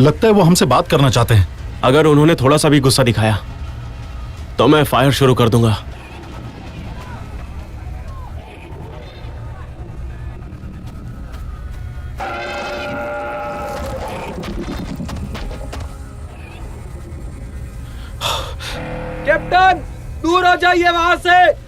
लगता है वो हमसे बात करना चाहते हैं। अगर उन्होंने थोड़ा सा भी गुस्सा दिखाया तो मैं फायर शुरू कर दूंगा। कैप्टन, दूर हो जाइए वहां से।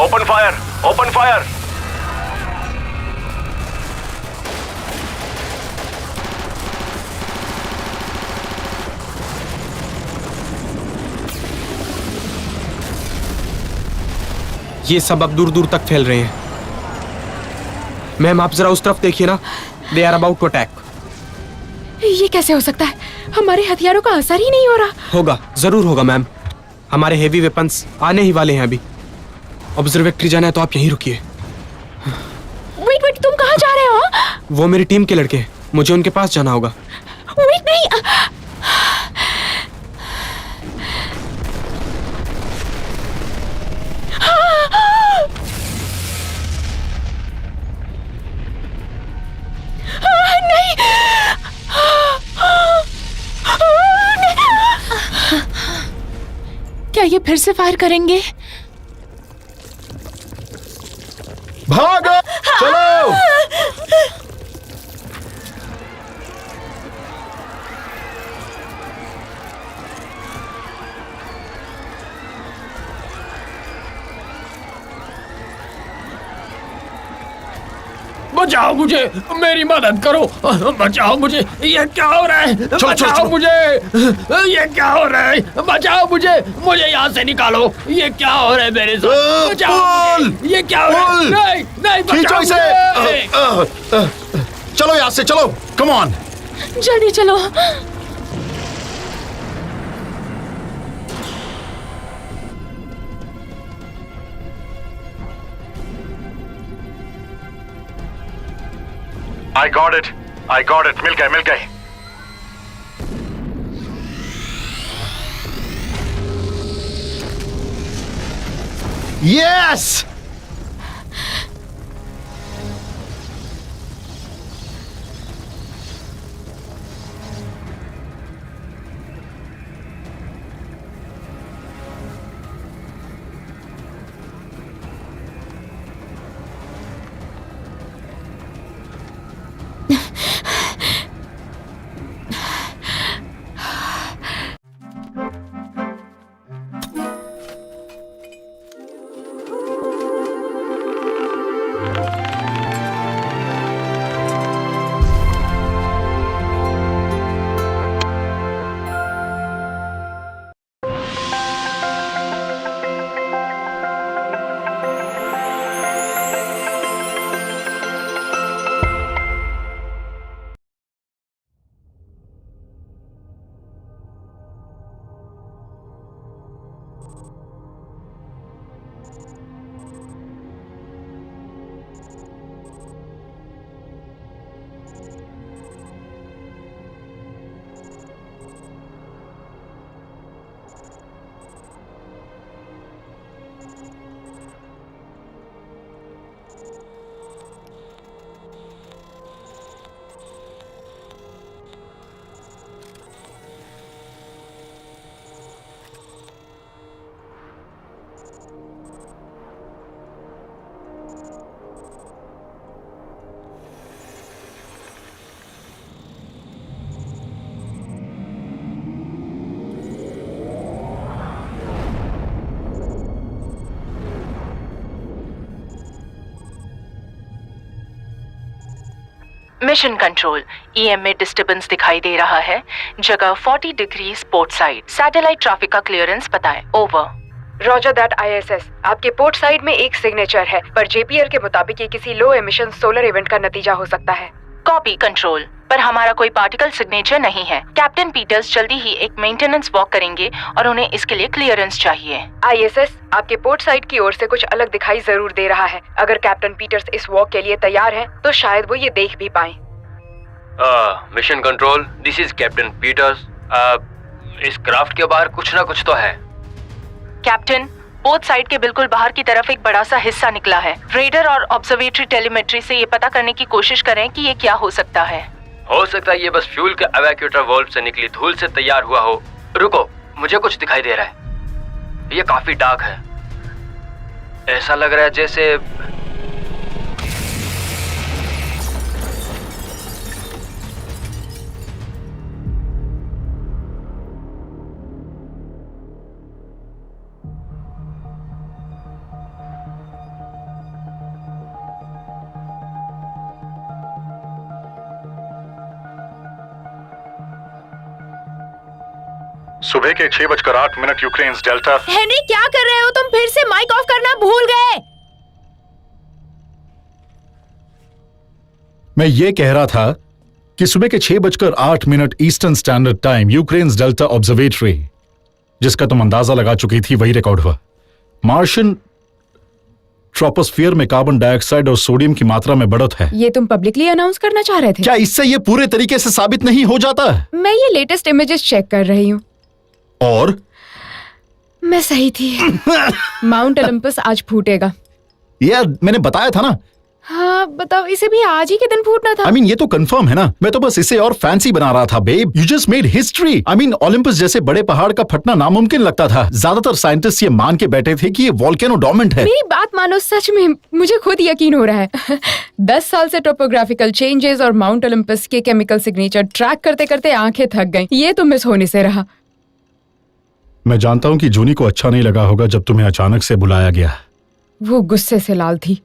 Open fire, open fire. ये सब अब दूर दूर तक फैल रहे हैं। मैम, आप जरा उस तरफ देखिए ना। They are about to attack. ये कैसे हो सकता है? हमारे हथियारों का असर ही नहीं हो रहा। होगा, जरूर होगा मैम। हमारे हेवी वेपन्स आने ही वाले हैं अभी। ऑब्जर्वेटरी जाना है तो आप यहीं रुकिए। वेट, तुम कहाँ जा रहे हो? वो मेरी टीम के लड़के हैं, मुझे उनके पास जाना होगा। वेट, नहीं। नहीं। क्या ये फिर से फायर करेंगे? भागो, चलो। बचाओ मुझे, मेरी मदद करो, बचाओ मुझे। ये क्या हो रहा है? बचाओ मुझे, ये क्या हो रहा है? बचाओ मुझे, मुझे यहाँ से निकालो। ये क्या हो रहा है मेरे साथ? बचाओ मुझे। ये क्या हो रहा है? नहीं, नहीं, बचाओ मुझे। चलो यहाँ से, चलो, कम ऑन। जल्दी चलो। I got it, मिल गए। Yes! मिशन कंट्रोल, ईएम में डिस्टर्बेंस दिखाई दे रहा है। जगह 40 degree port side. Satellite traffic का क्लियरेंस बताएं। ओवर। Roger that ISS. आपके पोर्ट साइड में एक सिग्नेचर है, पर जेपीएल के मुताबिक ये किसी लो एमिशन सोलर इवेंट का नतीजा हो सकता है। Copy control. पर हमारा कोई पार्टिकल सिग्नेचर नहीं है। कैप्टन पीटर्स जल्दी ही एक मेंटेनेंस वॉक करेंगे और उन्हें इसके लिए क्लियरेंस चाहिए। ISS आपके पोर्ट साइड की ओर से कुछ अलग दिखाई जरूर दे रहा है। अगर कैप्टन पीटर्स इस वॉक के लिए तैयार हैं, तो शायद वो ये देख भी पाएं। Mission control, this is captain Peters. इस क्राफ्ट के बाहर कुछ ना कुछ तो है। कैप्टन, पोर्ट साइड के बिल्कुल बाहर की तरफ एक बड़ा सा हिस्सा निकला है। रेडर और ऑब्जर्वेटरी टेलीमेट्री से ये पता करने की कोशिश करें कि ये क्या हो सकता है। हो सकता है ये बस फ्यूल के एवैक्यूएटर वाल्व से निकली धूल से तैयार हुआ हो। रुको, मुझे कुछ दिखाई दे रहा है। ये काफी डार्क है। ऐसा लग रहा है जैसे सुबह के 6:08 यूक्रेन डेल्टा। हेनरी, क्या कर रहे हो तुम? फिर से माइक ऑफ करना भूल गए। मैं ये कह रहा था कि सुबह के 6:08 eastern standard time Ukraine delta observatory, जिसका तुम अंदाजा लगा चुकी थी, वही रिकॉर्ड हुआ। मार्शियन ट्रोपोस्फियर में कार्बन डाइऑक्साइड और सोडियम की मात्रा में बढ़त है। ये तुम पब्लिकली अनाउंस करना चाह रहे थे? क्या इससे ये पूरे तरीके से साबित नहीं हो जाता? मैं ये लेटेस्ट इमेजेस चेक कर रही हूँ और मैं सही थी। माउंट ओलंपस आज फूटेगा। यार, मैंने बताया था ना। हाँ बताओ, इसे भी आज ही के दिन फूटना था। I mean, ये तो कंफर्म है ना। मैं तो बस इसे और फैंसी बना रहा था babe. You just made history. I mean, Olympus जैसे बड़े पहाड़ का फटना नामुमकिन लगता था। ज्यादातर साइंटिस्ट ये मान के बैठे थे कि ये वोल्केनो डोर्मेंट है। मेरी बात मानो, सच में मुझे खुद यकीन हो रहा है। 10 साल से टोपोग्राफिकल चेंजेस और माउंट ओलंपस के केमिकल सिग्नेचर ट्रैक करते करते आंखें थक गईं। ये तो मिस होने से रहा। मैं जानता हूँ कि जूनी को अच्छा नहीं लगा होगा जब तुम्हें अचानक से बुलाया गया। वो गुस्से से लाल थी।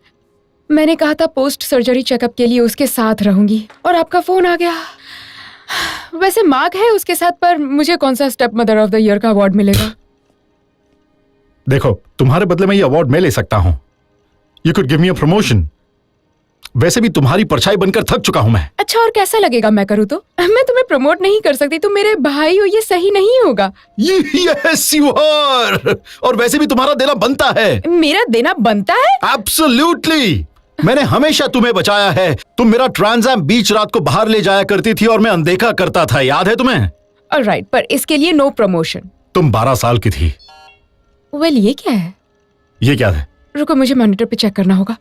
मैंने कहा था पोस्ट सर्जरी चेकअप के लिए उसके साथ रहूंगी, और आपका फोन आ गया। वैसे मार्क है उसके साथ, पर मुझे कौन सा step mother of the year का अवार्ड मिलेगा? देखो, तुम्हारे बदले में ये अवार्ड मैं ले सकता हूँ। You could give me a promotion. वैसे भी तुम्हारी परछाई बनकर थक चुका हूं मैं। अच्छा, और कैसा लगेगा मैं करूँ तो? मैं तुम्हें प्रमोट नहीं कर सकती, तुम मेरे भाई हो, ये सही नहीं होगा। Yes you are. और वैसे भी तुम्हारा देना बनता है। मेरा देना बनता है? एब्सोल्युटली। मैंने हमेशा तुम्हें बचाया है। तुम मेरा ट्रांसएम बीच रात को बाहर ले जाया करती थी और मैं अनदेखा करता था, याद है तुम्हें? ऑलराइट, पर इसके लिए नो प्रमोशन। तुम 12 साल की थी। वेल, ये क्या है? ये क्या है? रुको, मुझे मॉनिटर पे चेक करना होगा।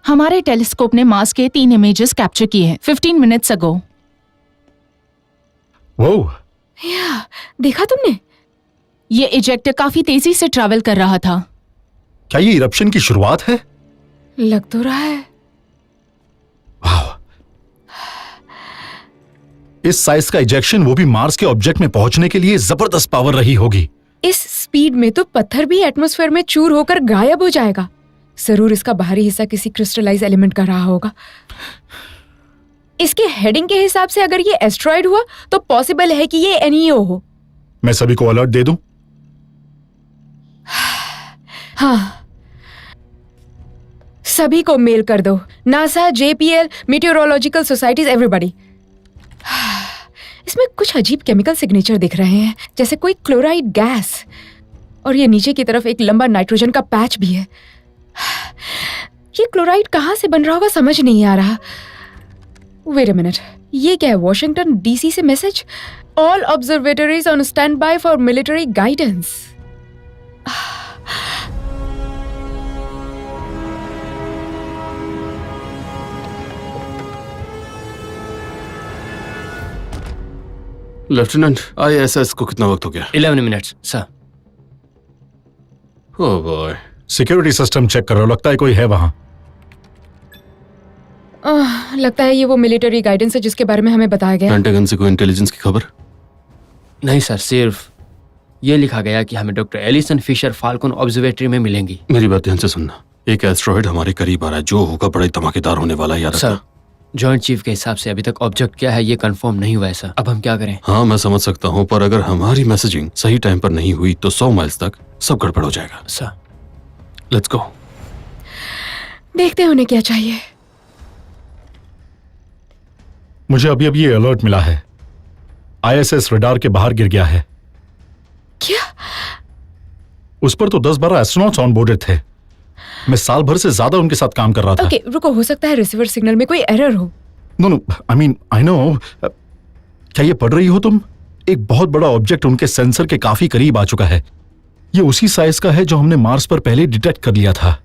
हमारे टेलीस्कोप ने मार्स के 3 इमेजेस कैप्चर किए हैं 15 मिनट्स अगो। वो या, देखा तुमने? ये इजेक्टर काफी तेजी से ट्रैवल कर रहा था। क्या ये इरप्शन की शुरुआत है? लग तो रहा है। वाह, इस साइज का इजेक्शन, वो भी मार्स के ऑब्जेक्ट में पहुंचने के लिए जबरदस्त पावर रही होगी। इस स्पीड में तो पत्थर भी एटमॉस्फेयर में चूर होकर गायब हो जाएगा। जरूर इसका बाहरी हिस्सा किसी क्रिस्टलाइज एलिमेंट का रहा होगा। इसके हेडिंग के हिसाब से अगर ये एस्ट्रॉइड हुआ तो पॉसिबल है कि ये NEO हो। मैं सभी को अलर्ट दे दूं? हाँ, सभी को मेल कर दो। NASA, JPL, meteorological societies, everybody. इसमें कुछ अजीब केमिकल सिग्नेचर दिख रहे हैं, जैसे कोई क्लोराइड गैस, और ये नीचे की तरफ एक लंबा नाइट्रोजन का पैच भी है। ये क्लोराइड कहां से बन रहा होगा समझ नहीं आ रहा। वेट अ मिनट, ये क्या है? वॉशिंगटन DC से message. All observatories on stand by for military guidance. Lieutenant, ISS को कितना वक्त हो गया? 11 minutes sir. Oh boy. Security system check करो, लगता है कोई है वहां। लगता है ये वो मिलिट्री गाइडेंस है जिसके बारे में हमें बताया गया। पेंटागन से कोई इंटेलिजेंस की खबर? नहीं सर, सिर्फ ये लिखा गया कि हमें doctor Allison Fisher Falcon observatory में मिलेंगी। मेरी बात ध्यान से सुनना। एक एस्ट्रॉइड हमारे करीब आ रहा है, जो होगा बड़ा ही धमाकेदार होने वाला है यार। सर, जॉइंट चीफ के हिसाब से अभी तक ऑब्जेक्ट क्या है ये कंफर्म नहीं हुआ है सर। अब हम क्या करें? हाँ, मैं समझ सकता हूँ, पर अगर हमारी मैसेजिंग सही टाइम पर नहीं हुई तो 100 माइल्स तक सब गड़बड़ हो जाएगा। Sir, let's go. देखते हैं उन्हें क्या चाहिए। मुझे अभी अभी ये अलर्ट मिला है, ISS रडार के बाहर गिर गया है। क्या? उस पर तो 10-12 एस्ट्रोनॉट्स ऑन बोर्डेड थे। मैं साल भर से ज्यादा उनके साथ काम कर रहा था। ओके, रुको, हो सकता है रिसीवर सिग्नल में कोई एरर हो। No, I know. क्या ये पढ़ रही हो तुम? एक बहुत बड़ा ऑब्जेक्ट उनके सेंसर के काफी करीब आ चुका है। ये उसी साइज का है जो हमने मार्स पर पहले डिटेक्ट कर लिया था।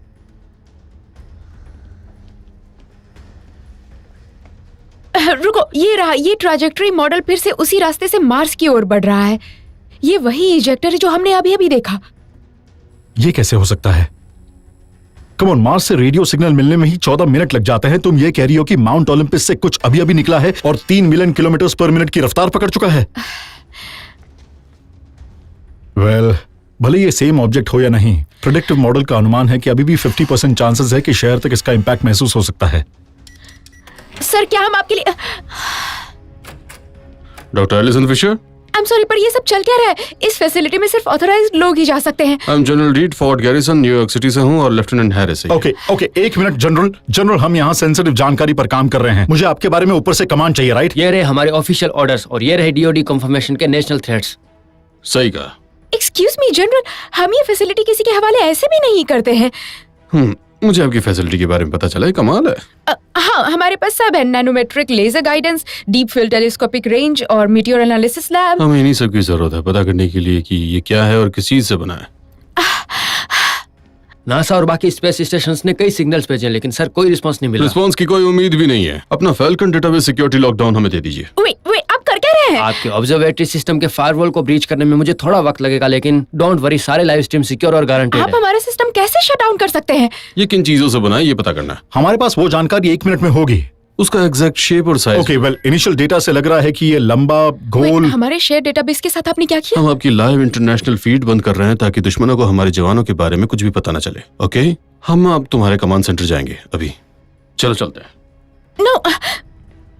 रुको, ये रहा, ये ट्रैजेक्टरी मॉडल फिर से उसी रास्ते से मार्स की ओर बढ़ रहा है। ये वही इजेक्टर है जो हमने अभी अभी देखा। ये कैसे हो सकता है? कम ऑन, मार्स से रेडियो सिग्नल मिलने में ही 14 मिनट लग जाते हैं। तुम ये कह रही हो कि माउंट ओलंपस से कुछ अभी अभी निकला है और 3 मिलियन किलोमीटर पर मिनट की रफ्तार पकड़ चुका है। वेल, भले ये सेम ऑब्जेक्ट हो या नहीं, प्रेडिक्टिव मॉडल का अनुमान है कि अभी भी 50% चांसेस है कि शहर तक इसका इंपैक्ट महसूस हो सकता है। सर, क्या हम आपके लिए doctor Allison Fisher, I am sorry, पर ये सब चल क्या रहा है? इस फैसिलिटी में सिर्फ ऑथराइज्ड लोग ही जा सकते हैं। I am general read, fort garrison, New York city से हूँ और लेफ्टिनेंट हैरिस है। ओके, एक मिनट जनरल, हम यहाँ सेंसिटिव जानकारी पर काम कर रहे हैं। मुझे आपके बारे में ऊपर से कमांड चाहिए, राइट? ये रहे हमारे ऑफिशियल ऑर्डर्स और ये रहे DOD कंफर्मेशन के नेशनल थ्रेट्स। सही कहा। एक्सक्यूज मी जनरल, हम ये फैसिलिटी किसी के हवाले ऐसे भी नहीं करते हैं। मुझे आपकी फैसिलिटी के बारे में पता चला है, कमाल है। हाँ, हमारे पास सब है, nanometric laser guidance, deep field telescopic range और मीटियोर एनालिसिस लैब। हमें इन्हीं सब की जरूरत है पता करने के लिए कि ये क्या है और किस चीज से बना है। नासा और बाकी स्पेस स्टेशंस ने कई सिग्नल्स भेजे लेकिन सर कोई रिस्पांस नहीं मिला। रिस्पांस की कोई उम्मीद भी नहीं है। अपना फैल्कन डेटाबेस सिक्योरिटी लॉकडाउन हमें दे दीजिए। वेट, आप कर क्या रहे हैं? आपके ऑब्जर्वेटरी सिस्टम के फायरवॉल को ब्रीच करने में मुझे थोड़ा वक्त लगेगा, लेकिन डोंट वरी, सारे लाइव स्ट्रीम सिक्योर और गारंटेड आप है। हमारा सिस्टम कैसे शट डाउन कर सकते हैं? ये किन चीजों से बना है ये पता करना है। हमारे पास वो जानकारी 1 मिनट में होगी। उसका एग्जैक्ट शेप और size. Okay, well, initial data से लग रहा है कि ये लंबा गोल। हमारे शेयर डेटाबेस के साथ आपने क्या किया? हम आपकी लाइव इंटरनेशनल फीड बंद कर रहे हैं ताकि दुश्मनों को हमारे जवानों के बारे में कुछ भी पता न चले। ओके, हम अब तुम्हारे कमांड सेंटर जाएंगे अभी। चलो चलते हैं। नो,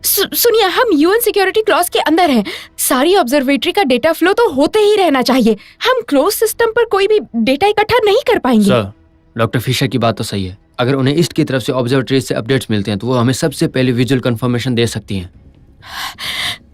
सुनिए, हम यूएन सिक्योरिटी क्लॉज के अंदर हैं। सारी ऑब्जर्वेटरी का डेटा फ्लो तो होते ही रहना चाहिए। हम क्लोज सिस्टम पर कोई भी डेटा इकट्ठा नहीं कर पाएंगे। सर, डॉक्टर फिशर की बात तो सही है। अगर उन्हें ईस्ट की तरफ से ऑब्जर्वेटरी से अपडेट्स मिलते हैं तो वो हमें सबसे पहले विजुअल कंफर्मेशन दे सकती हैं।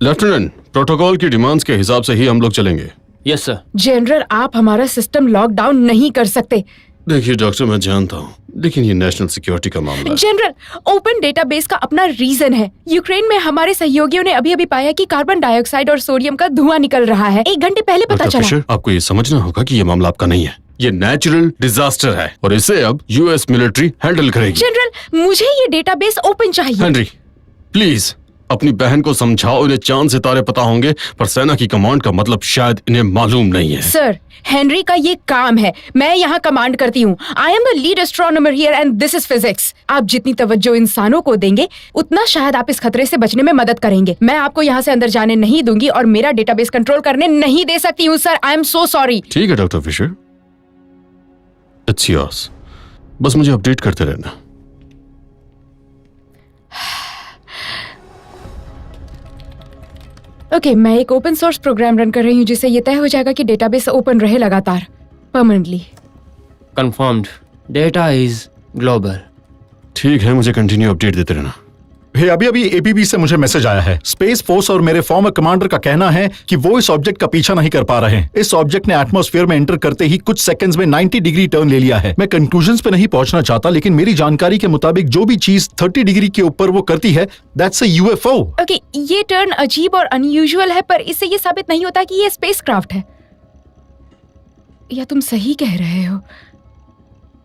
लेफ्टिनेंट, प्रोटोकॉल की डिमांड्स के हिसाब से ही हम लोग चलेंगे। Yes sir. जनरल, आप हमारा सिस्टम लॉकडाउन नहीं कर सकते। देखिए डॉक्टर, मैं जानता हूँ, लेकिन ये नेशनल सिक्योरिटी का मामला है। जनरल, ओपन डेटाबेस का अपना रीजन है। यूक्रेन में हमारे सहयोगियों ने अभी अभी पाया कि कार्बन डाइऑक्साइड और सोडियम का धुआं निकल रहा है। 1 घंटे पहले पता डॉक्टर चला। फिशर, आपको ये समझना होगा कि ये मामला आपका नहीं है। ये नेचुरल डिजास्टर है और इसे अब यूएस मिलिट्री हैंडल करेगी। जनरल, मुझे ये डेटाबेस ओपन चाहिए। हेनरी, प्लीज अपनी बहन को समझाओ। इन्हें चांद सितारे पता होंगे पर सेना की कमांड का मतलब शायद इन्हें मालूम नहीं है। सर, हेनरी का ये काम है। मैं यहाँ कमांड करती हूँ। I am the lead astronomer here and this is physics. आप जितनी तवज्जो इंसानों को देंगे उतना शायद आप इस खतरे से बचने में मदद करेंगे। मैं आपको यहाँ से अंदर जाने नहीं दूंगी और मेरा डेटाबेस कंट्रोल करने नहीं दे सकती हूँ sir. I am so sorry. ठीक है डॉक्टर फिशर, इट्स योर्स। बस मुझे अपडेट करते रहना। ओके, मैं एक ओपन सोर्स प्रोग्राम रन कर रही हूँ जिससे ये तय हो जाएगा कि डेटाबेस ओपन रहे लगातार, permanently. Confirmed, data is global. ठीक है, मुझे कंटिन्यू अपडेट देते रहना। अभी अभी एपीबी से मुझे मैसेज आया है। स्पेस फोर्स और मेरे फॉर्मर कमांडर का कहना है कि वो इस ऑब्जेक्ट का पीछा नहीं कर पा रहे हैं। इस ऑब्जेक्ट ने एटमॉस्फेयर में एंटर करते ही कुछ सेकंड्स में 90 डिग्री टर्न ले लिया है। मैं कंक्लूजन्स पे नहीं पहुंचना चाहता, लेकिन मेरी जानकारी के मुताबिक जो भी चीज 30 डिग्री के ऊपर वो करती है, दैट्स अ यूएफओ। ओके, ये टर्न अजीब और अनयूजुअल है, पर इससे ये साबित नहीं होता कि ये स्पेसक्राफ्ट है। या तुम सही कह रहे हो?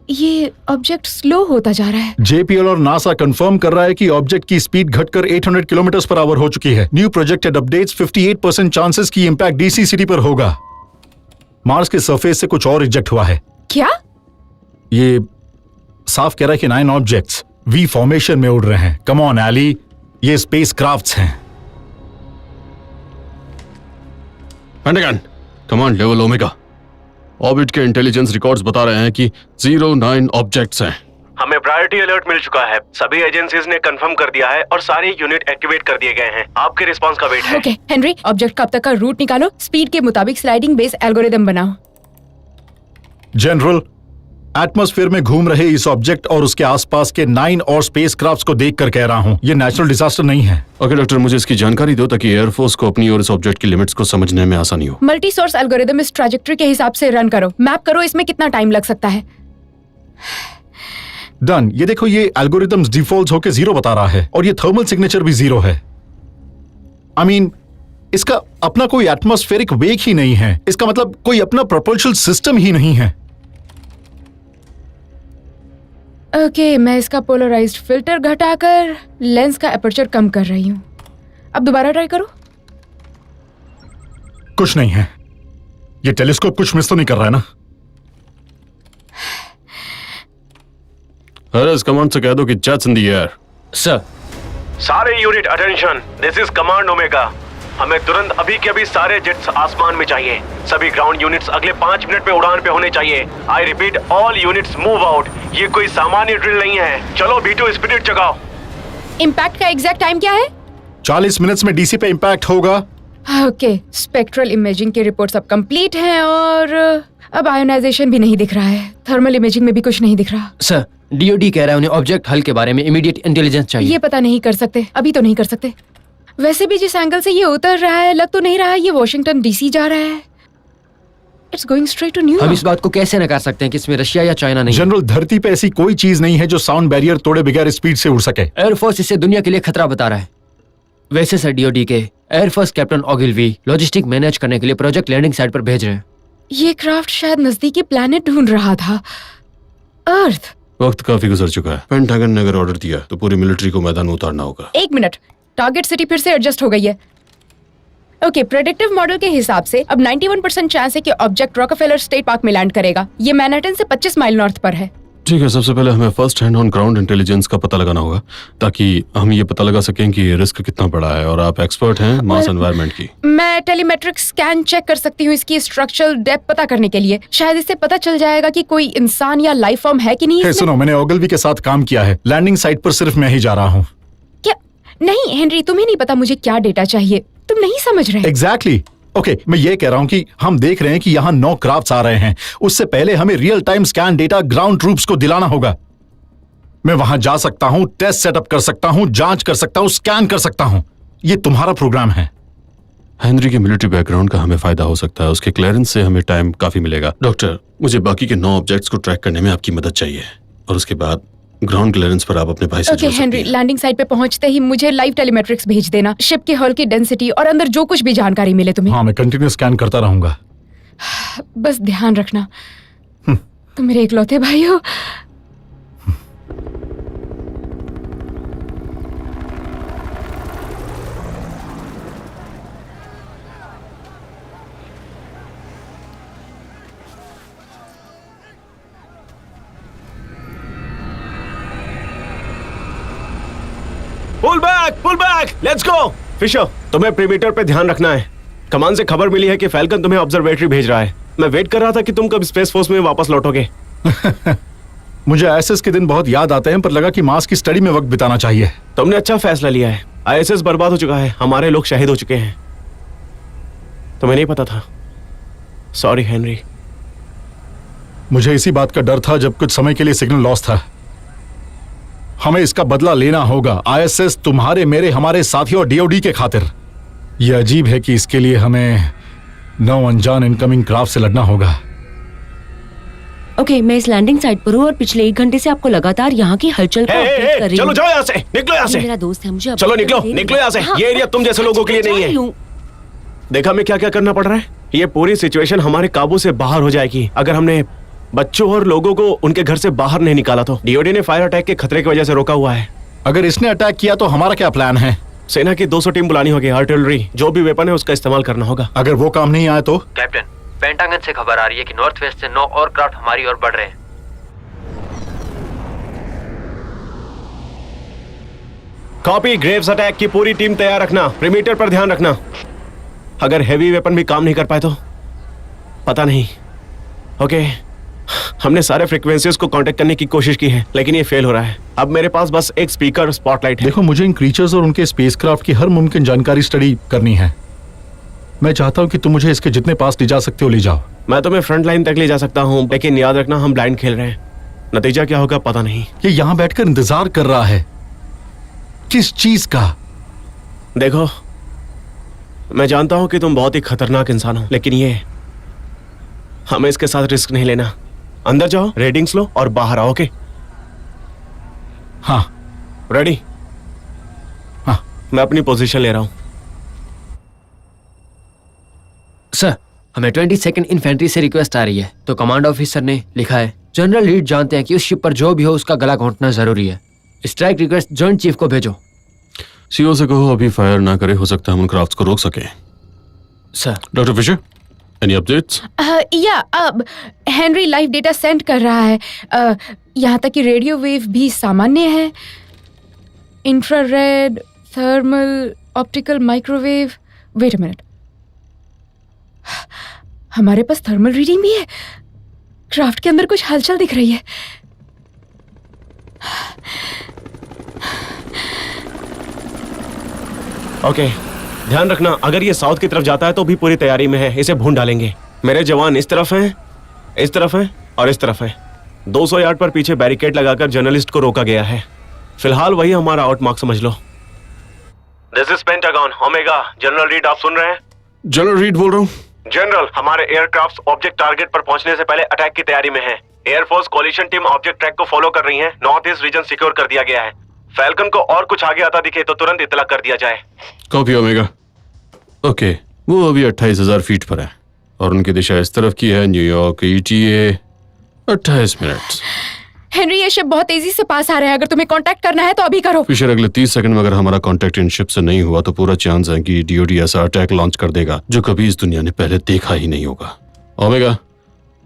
ये ऑब्जेक्ट स्लो होता जा रहा है। जेपीएल और नासा कंफर्म कर रहा है कि ऑब्जेक्ट की स्पीड घटकर 800 किलोमीटर पर आवर हो चुकी है। न्यू प्रोजेक्टेड अपडेट्स 58% चांसेस की इंपैक्ट डीसी सिटी पर होगा। मार्स के सरफेस से कुछ और इजेक्ट हुआ है। क्या? ये साफ कह रहा है कि 9 ऑब्जेक्ट्स वी फॉर्मेशन में उड़ रहे हैं। कम ऑन एली, ये स्पेस क्राफ्ट्स हैं। Pentagon, command level omega. Orbit के इंटेलिजेंस रिकॉर्ड्स बता रहे हैं कि 09 ऑब्जेक्ट्स हैं। हमें प्रायोरिटी अलर्ट मिल चुका है। सभी एजेंसीज ने कंफर्म कर दिया है और सारे यूनिट एक्टिवेट कर दिए गए हैं। आपके रिस्पांस का वेट है। ओके, हेनरी, ऑब्जेक्ट का अब तक का रूट निकालो। स्पीड के मुताबिक स्लाइडिंग बेस एल्गोरिदम बनाओ। जनरल, एटमॉस्फेयर में घूम रहे इस ऑब्जेक्ट और उसके आसपास के 9 और स्पेसक्राफ्ट्स को देखकर कह रहा हूं, ये नेचुरल डिजास्टर नहीं है। ओके डॉक्टर, मुझे इसकी जानकारी दो ताकि एयरफोर्स को अपनी और इस ऑब्जेक्ट की लिमिट्स को समझने में आसानी हो। मल्टी सोर्स एल्गोरिदम इस ट्रैजेक्टरी के हिसाब से रन करो, मैप करो इसमें कितना टाइम लग सकता है। डन। ये देखो, ये एल्गोरिदम्स डिफॉल्ट होके 0 बता रहा है और ये थर्मल सिग्नेचर भी 0 है। आई मीन इसका अपना कोई एटमॉस्फेरिक वेग ही नहीं है। इसका मतलब कोई अपना प्रोपल्शन सिस्टम ही नहीं है। ओके, मैं इसका पोलराइज्ड फिल्टर घटाकर लेंस का एपर्चर कम कर रही हूं। अब दोबारा ट्राई करो। कुछ नहीं है। ये टेलीस्कोप कुछ मिस तो नहीं कर रहा है ना? अरे इस कमांड से कह दो कि जैट्स इन द एयर। सर। सारे unit attention, this is command omega. हमें तुरंत अभी के अभी सारे जेट्स आसमान में चाहिए। सभी ग्राउंड यूनिट्स अगले 5 मिनट में उड़ान पे होने चाहिए। I repeat, all units move out. ये कोई सामान्य ड्रिल नहीं है। चलो B2 स्पिरिट जगाओ। इम्पैक्ट का एग्जैक्ट टाइम क्या है? 40 मिनट्स में DC पे इम्पैक्ट होगा। ओके, स्पेक्ट्रल इमेजिंग की रिपोर्ट्स अब कंप्लीट हैं और अब आयोनाइजेशन भी नहीं दिख रहा है। थर्मल इमेजिंग में भी कुछ नहीं दिख रहा। सर, DOD कह रहा है उन्हें ऑब्जेक्ट हल के बारे में इमीडिएट इंटेलिजेंस चाहिए। ये पता नहीं कर सकते, अभी तो नहीं कर सकते। वैसे भी जिस एंगल से ये उतर रहा है, लग तो नहीं रहा है ये वॉशिंगटन DC जा रहा है। It's going straight to New York. हम इस बात को कैसे नकार सकते हैं कि इसमें रशिया या चाइना नहीं है? जनरल, धरती पे ऐसी कोई चीज नहीं है जो साउंड बैरियर तोड़े बगैर स्पीड से उड़ सके। एयरफोर्स इसे दुनिया के लिए खतरा बता रहा है। वैसे सर, DOD के air force captain Ogilvy logistic manage करने के लिए प्रोजेक्ट लैंडिंग साइट पर भेज रहे हैं। ये क्राफ्ट शायद नजदीकी प्लैनेट ढूंढ रहा था, अर्थ। वक्त काफी गुजर चुका है। पेंटागन ने अगर ऑर्डर दिया तो पूरी मिलिट्री को मैदान में उतारना होगा। 1 मिनट, टारगेट सिटी फिर से एडजस्ट हो गई है। ओके, प्रेडिक्टिव मॉडल के हिसाब से अब 91% चांस है कि ऑब्जेक्ट रॉकफेलर स्टेट पार्क में लैंड करेगा। ये मैनहट्टन से 25 माइल नॉर्थ पर है। ठीक है, सबसे पहले हमें first hand on ground intelligence का पता लगाना होगा ताकि हम ये पता लगा सकें कि रिस्क कितना बड़ा है। और आप एक्सपर्ट हैं मास एनवायरनमेंट की। मैं टेलीमेट्रिक स्कैन चेक कर सकती हूँ इसकी स्ट्रक्चरल डेप्थ पता करने के लिए। शायद इससे पता चल जाएगा कि कोई इंसान या लाइफ फॉर्म है कि नहीं हे इसमें। सुनो, मैंने ओगलवी के साथ काम किया है। लैंडिंग साइट पर सिर्फ मैं ही जा रहा हूँ। क्या? नहीं हेनरी, तुम्हें नहीं पता मुझे क्या डेटा चाहिए। तुम नहीं समझ रहे। एग्जैक्टली। ओके, मैं ये कह रहा हूँ कि हम देख रहे हैं कि यहाँ 9 क्राफ्ट्स आ रहे हैं। उससे पहले हमें real time scan data ground troops को दिलाना होगा। मैं वहां जा सकता हूं, टेस्ट सेटअप कर सकता हूं, जांच कर सकता हूं, स्कैन कर सकता हूं। ये तुम्हारा प्रोग्राम है। हेनरी के मिलिट्री बैकग्राउंड का हमें फायदा हो सकता है। उसके क्लियरेंस से हमें टाइम काफी मिलेगा। डॉक्टर, मुझे बाकी के 9 ऑब्जेक्ट्स को ट्रैक करने में आपकी मदद चाहिए और उसके बाद ग्राउंड क्लियरेंस पर आप अपने भाई से ओके हेनरी, लैंडिंग साइट पे पहुंचते ही मुझे लाइव टेलीमेट्रिक्स भेज देना। शिप के हॉल की डेंसिटी और अंदर जो कुछ भी जानकारी मिले तुम्हें। हाँ, मैं कंटिन्यू स्कैन करता रहूंगा। बस ध्यान रखना, तुम मेरे इकलौते भाई हो। Pull back, let's go. Fisher, तुम्हें प्रीमीटर पे ध्यान रखना है। कमान से खबर मिली है कि फैल्कन तुम्हें ऑब्जर्वेटरी भेज रहा है। मैं वेट कर रहा था कि तुम कब स्पेस फोर्स में वापस लौटोगे। मुझे ISS के दिन बहुत याद आते हैं, पर लगा कि मार्स की स्टडी में वक्त बिताना चाहिए। तुमने अच्छा फैसला लिया है। ISS बर्बाद हो चुका है, हमारे लोग शहीद हो चुके हैं। तुम्हें नहीं पता था। Sorry Henry. मुझे इसी बात का डर था जब कुछ समय के लिए सिग्नल लॉस था। हमें इसका बदला लेना होगा। ISS तुम्हारे, मेरे, हमारे साथियों और DOD के खातिर। यह अजीब है कि इसके लिए हमें 9 अनजान इनकमिंग क्राफ्ट से लड़ना होगा। ओके, मैं इस लैंडिंग साइट पर हूँ और पिछले 1 घंटे से आपको लगातार यहाँ की हलचल को अपडेट कर रही हूँ। चलो जाओ यहाँ से, निकलो यहाँ से। मेरा दोस्त है, मुझे चलो निकलो यहाँ से। ये एरिया तुम जैसे लोगों के लिए नहीं है। देखा मैं क्या क्या करना पड़ रहा है। ये पूरी सिचुएशन हमारे काबू से बाहर हो जाएगी अगर हमने बच्चों और लोगों को उनके घर से बाहर नहीं निकाला तो। DOD ने फायर अटैक के खतरे की वजह से रोका हुआ है। अगर इसने अटैक किया तो हमारा क्या प्लान है? सेना की 200 टीम बुलानी होगी। आर्टिलरी, जो भी वेपन है उसका इस्तेमाल करना होगा। अगर वो काम नहीं आया तो? कैप्टन, पेंटागन से खबर आ रही है कि नॉर्थ वेस्ट से 9 और क्राफ्ट हमारी ओर बढ़ रहे हैं। कॉपी। ग्रेव्स अटैक की पूरी टीम तैयार रखना। perimeter पर ध्यान रखना। अगर हेवी वेपन भी काम नहीं कर पाए तो पता नहीं। ओके, हमने सारे फ्रीक्वेंसीज को कांटेक्ट करने की कोशिश की है लेकिन ये फेल हो रहा है। अब मेरे पास बस एक स्पीकर और स्पॉटलाइट है। देखो, मुझे इन क्रीचर्स और उनके स्पेसक्राफ्ट की हर मुमकिन जानकारी स्टडी करनी है। मैं चाहता हूं कि तुम मुझे इसके जितने पास ले जा सकते हो ले जाओ। मैं तुम्हें फ्रंट लाइन तक ले जा सकता हूँ, लेकिन याद रखना हम ब्लाइंड खेल रहे हैं। नतीजा क्या होगा पता नहीं। ये यहां बैठकर इंतजार कर रहा है किस चीज का? देखो, मैं जानता हूं कि तुम बहुत ही खतरनाक इंसान हो, लेकिन ये हमें इसके साथ रिस्क नहीं लेना। अंदर जाओ, रेडिंग्स लो और बाहर आओ। ओके? हाँ। रेडी? हाँ। मैं अपनी पोजीशन ले रहा हूं। सर, हमें 22nd इन्फेंट्री से रिक्वेस्ट आ रही है। तो कमांड ऑफिसर ने लिखा है, जनरल रीड जानते हैं कि उस शिप पर जो भी हो उसका गला घोंटना जरूरी है। स्ट्राइक रिक्वेस्ट जॉइंट चीफ को भेजो। सीओ से कहो अभी फायर ना करे, हो सकता है हम उन क्राफ्ट्स को रोक सके। Sir. Doctor Fisher, any updates? या अब हेनरी लाइव डेटा सेंड कर रहा है। यहाँ तक कि रेडियो वेव भी सामान्य है। Infrared, thermal, optical, microwave. Wait a minute, हमारे पास थर्मल रीडिंग भी है। क्राफ्ट के अंदर कुछ हलचल दिख रही है। ओके, ध्यान रखना, अगर ये साउथ की तरफ जाता है तो भी पूरी तैयारी में है। इसे भून डालेंगे। मेरे जवान इस तरफ हैं, इस तरफ हैं और इस तरफ हैं। 200 यार्ड पर पीछे बैरिकेड लगाकर जर्नलिस्ट को रोका गया है। फिलहाल वही हमारा आउटमार्क समझ लो। This is Pentagon, Omega. General Reed आप सुन रहे हैं? जनरल रीड बोल रहा हूँ। जनरल, हमारे एयरक्राफ्ट ऑब्जेक्ट टारगेट पर पहुंचने से पहले अटैक की तैयारी में है। Air force coalition team object track को फॉलो कर रही है। नॉर्थ ईस्ट रीजन सिक्योर कर दिया गया है। फैल्कन को और कुछ आगे आता दिखे तो तुरंत इतला कर दिया जाए। Copy omega. ओके, वो अभी 28,000 फीट पर है और उनकी दिशा इस तरफ की है। New York ETA 28 minute. हेनरी, ये शिप बहुत तेजी से पास आ रहा है। अगर तुम्हें कांटेक्ट करना है तो अभी करो। फिशर, अगले 30 सेकंड में अगर हमारा कांटेक्ट इन शिप से नहीं हुआ तो पूरा चांस है कि DOD ऐसा अटैक लॉन्च कर देगा जो कभी इस दुनिया ने पहले देखा ही नहीं होगा। Omega,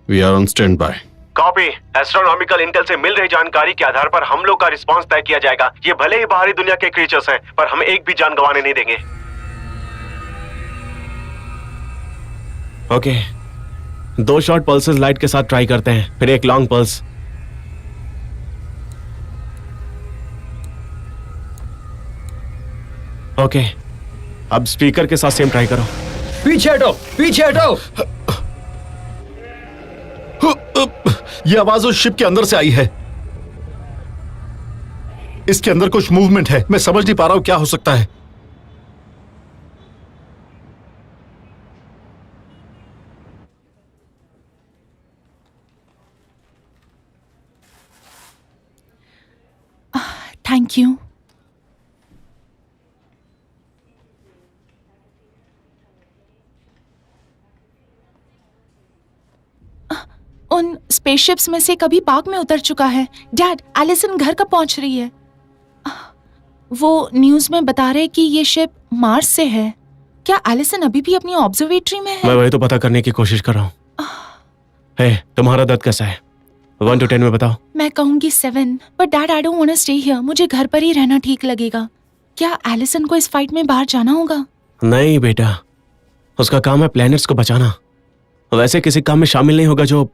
we are on stand by. Copy. Astronomical intel से मिल रही जानकारी के आधार पर हम लोग का रिस्पांस तय किया जाएगा। ये भले ही बाहरी दुनिया के क्रीचर्स हैं, पर हम एक भी जान गंवाने नहीं देंगे। ओके, 2 शॉर्ट पल्सेस लाइट के साथ ट्राई करते हैं, फिर एक लॉन्ग पल्स। ओके, अब स्पीकर के साथ सेम ट्राई करो। पीछे हटो, पीछे हटो। ये आवाज उस शिप के अंदर से आई है। इसके अंदर कुछ मूवमेंट है। मैं समझ नहीं पा रहा हूं क्या हो सकता है। Thank you. उन स्पेसशिप्स में से कभी पार्क में उतर चुका है। डैड, एलिसन घर कब पहुंच रही है? वो न्यूज में बता रहे कि ये शिप मार्स से है। क्या एलिसन अभी भी अपनी ऑब्जर्वेटरी में है? मैं वही तो पता करने की कोशिश कर रहा हूँ। हे, तुम्हारा दर्द कैसा है? 1 to 10 में बताओ। मैं कहूंगी 7, but dad I don't want to stay here. मुझे घर पर ही रहना ठीक लगेगा। क्या एलिसन को इस फाइट में बाहर जाना होगा? नहीं बेटा, उसका काम है प्लैनेट्स को बचाना। वैसे किसी काम में शामिल नहीं होगा जो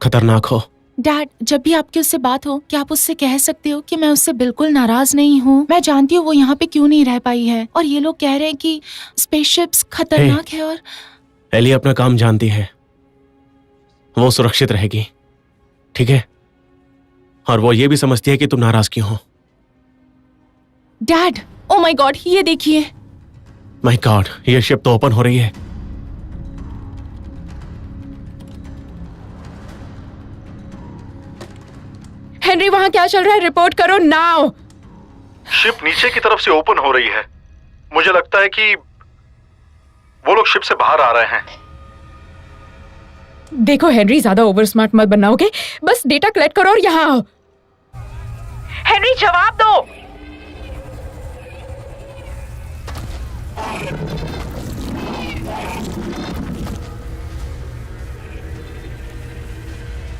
खतरनाक हो। डैड, जब भी आपकी उससे बात हो, क्या आप उससे कह सकते हो कि मैं उससे बिल्कुल नाराज नहीं हूँ? मैं जानती हूँ वो यहाँ पे क्यों नहीं रह पाई है, और ये लोग कह रहे हैं कि स्पेसशिप्स खतरनाक है। और एली अपना काम जानती है, वो सुरक्षित रहेगी, ठीक है? और वो ये भी समझती है कि तुम नाराज क्यों हो। डैड, ओ माय गॉड, ये देखिए। माय गॉड, ये शिप तो ओपन हो रही है। हेनरी, वहां क्या चल रहा है? रिपोर्ट करो नाउ। शिप नीचे की तरफ से ओपन हो रही है। मुझे लगता है कि वो लोग शिप से बाहर आ रहे हैं। देखो हेनरी, ज्यादा ओवर स्मार्ट मत बनना, ओके? बस डेटा कलेक्ट करो और यहाँ आओ। हेनरी, जवाब दो।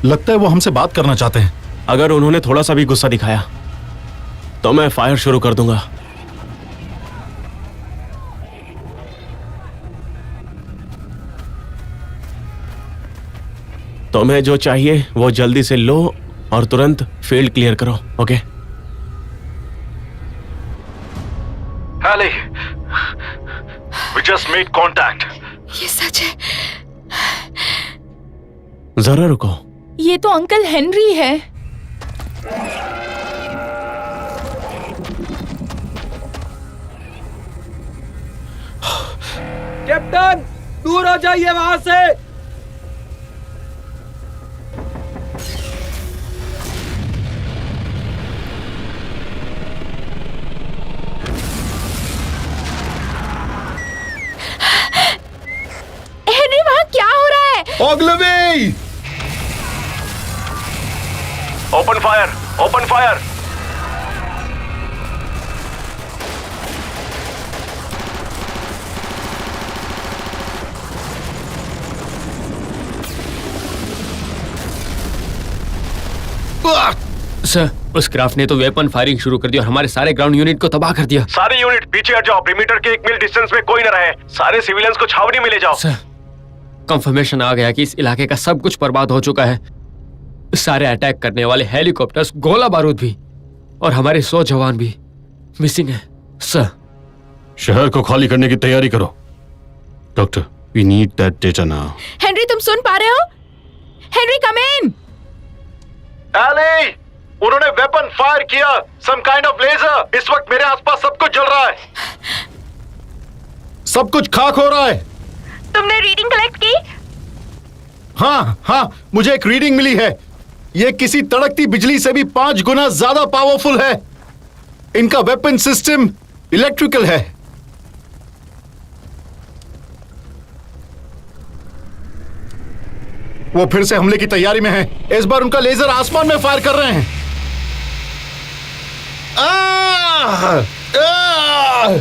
लगता है वो हमसे बात करना चाहते हैं। अगर उन्होंने थोड़ा सा भी गुस्सा दिखाया तो मैं फायर शुरू कर दूंगा। तुम्हें जो चाहिए वो जल्दी से लो और तुरंत फील्ड क्लियर करो, okay? Haley, we just made contact. ये सच है। जरा रुको। ये तो अंकल हेनरी है। कैप्टन, दूर हो जाइए वहां से। हेनरी, वहां क्या हो रहा है? Ogilvy! Open fire, open fire. Sir, उस क्राफ्ट ने तो वेपन फायरिंग शुरू कर दी और हमारे सारे ग्राउंड यूनिट को तबाह कर दिया। सारे यूनिट पीछे हट जाओ। perimeter के 1 मील डिस्टेंस में कोई न रहे। सारे सिविलियंस को छावनी में ले जाओ। सर, कंफर्मेशन आ गया कि इस इलाके का सब कुछ बर्बाद हो चुका है। सारे अटैक करने वाले हेलीकॉप्टर्स, गोला बारूद भी, और हमारे 100 जवान भी मिसिंग है। सर, शहर को खाली करने की तैयारी करो। Doctor, we need that data now. Henry, तुम सुन पा रहे हो? Henry, come in. एली, उन्होंने वेपन फायर किया, सम काइंड ऑफ लेजर। इस वक्त मेरे आसपास सब कुछ जल रहा है, सब कुछ खाक हो रहा है। तुमने रीडिंग कलेक्ट की? हाँ, मुझे एक रीडिंग मिली है। ये किसी तड़कती बिजली से भी 5 गुना ज्यादा पावरफुल है। इनका वेपन सिस्टम इलेक्ट्रिकल है। वो फिर से हमले की तैयारी में है। इस बार उनका लेजर आसमान में फायर कर रहे हैं।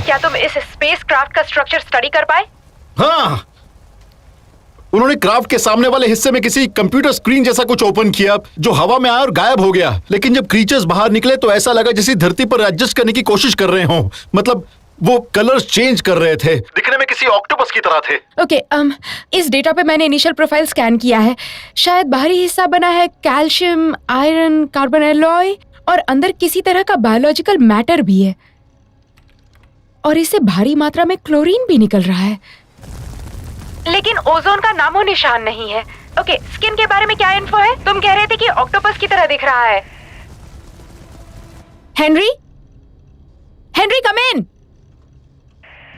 क्या तुम इस स्पेस क्राफ्ट का स्ट्रक्चर स्टडी कर पाए? हाँ, उन्होंने क्राफ्ट के सामने वाले हिस्से में किसी कंप्यूटर स्क्रीन जैसा कुछ ओपन किया जो हवा में आया और गायब हो गया। लेकिन जब क्रीचर्स बाहर निकले तो ऐसा लगा जैसे धरती पर एडजस्ट करने की कोशिश कर रहे हों। मतलब वो कलर्स चेंज कर रहे थे, दिखने में किसी ऑक्टोपस की तरह थे। ओके, इस डेटा पे मैंने इनिशियल प्रोफाइल स्कैन किया है। शायद बाहरी हिस्सा बना है कैल्शियम, आयरन, कार्बन एलॉय और अंदर किसी तरह का बायोलॉजिकल मैटर भी है। और इससे भारी मात्रा में क्लोरीन भी निकल रहा है। लेकिन ओजोन का नामो निशान नहीं है। ओके, स्किन के बारे में क्या इन्फो है? तुम कह रहे थे कि ऑक्टोपस की तरह दिख रहा है। Henry, come in.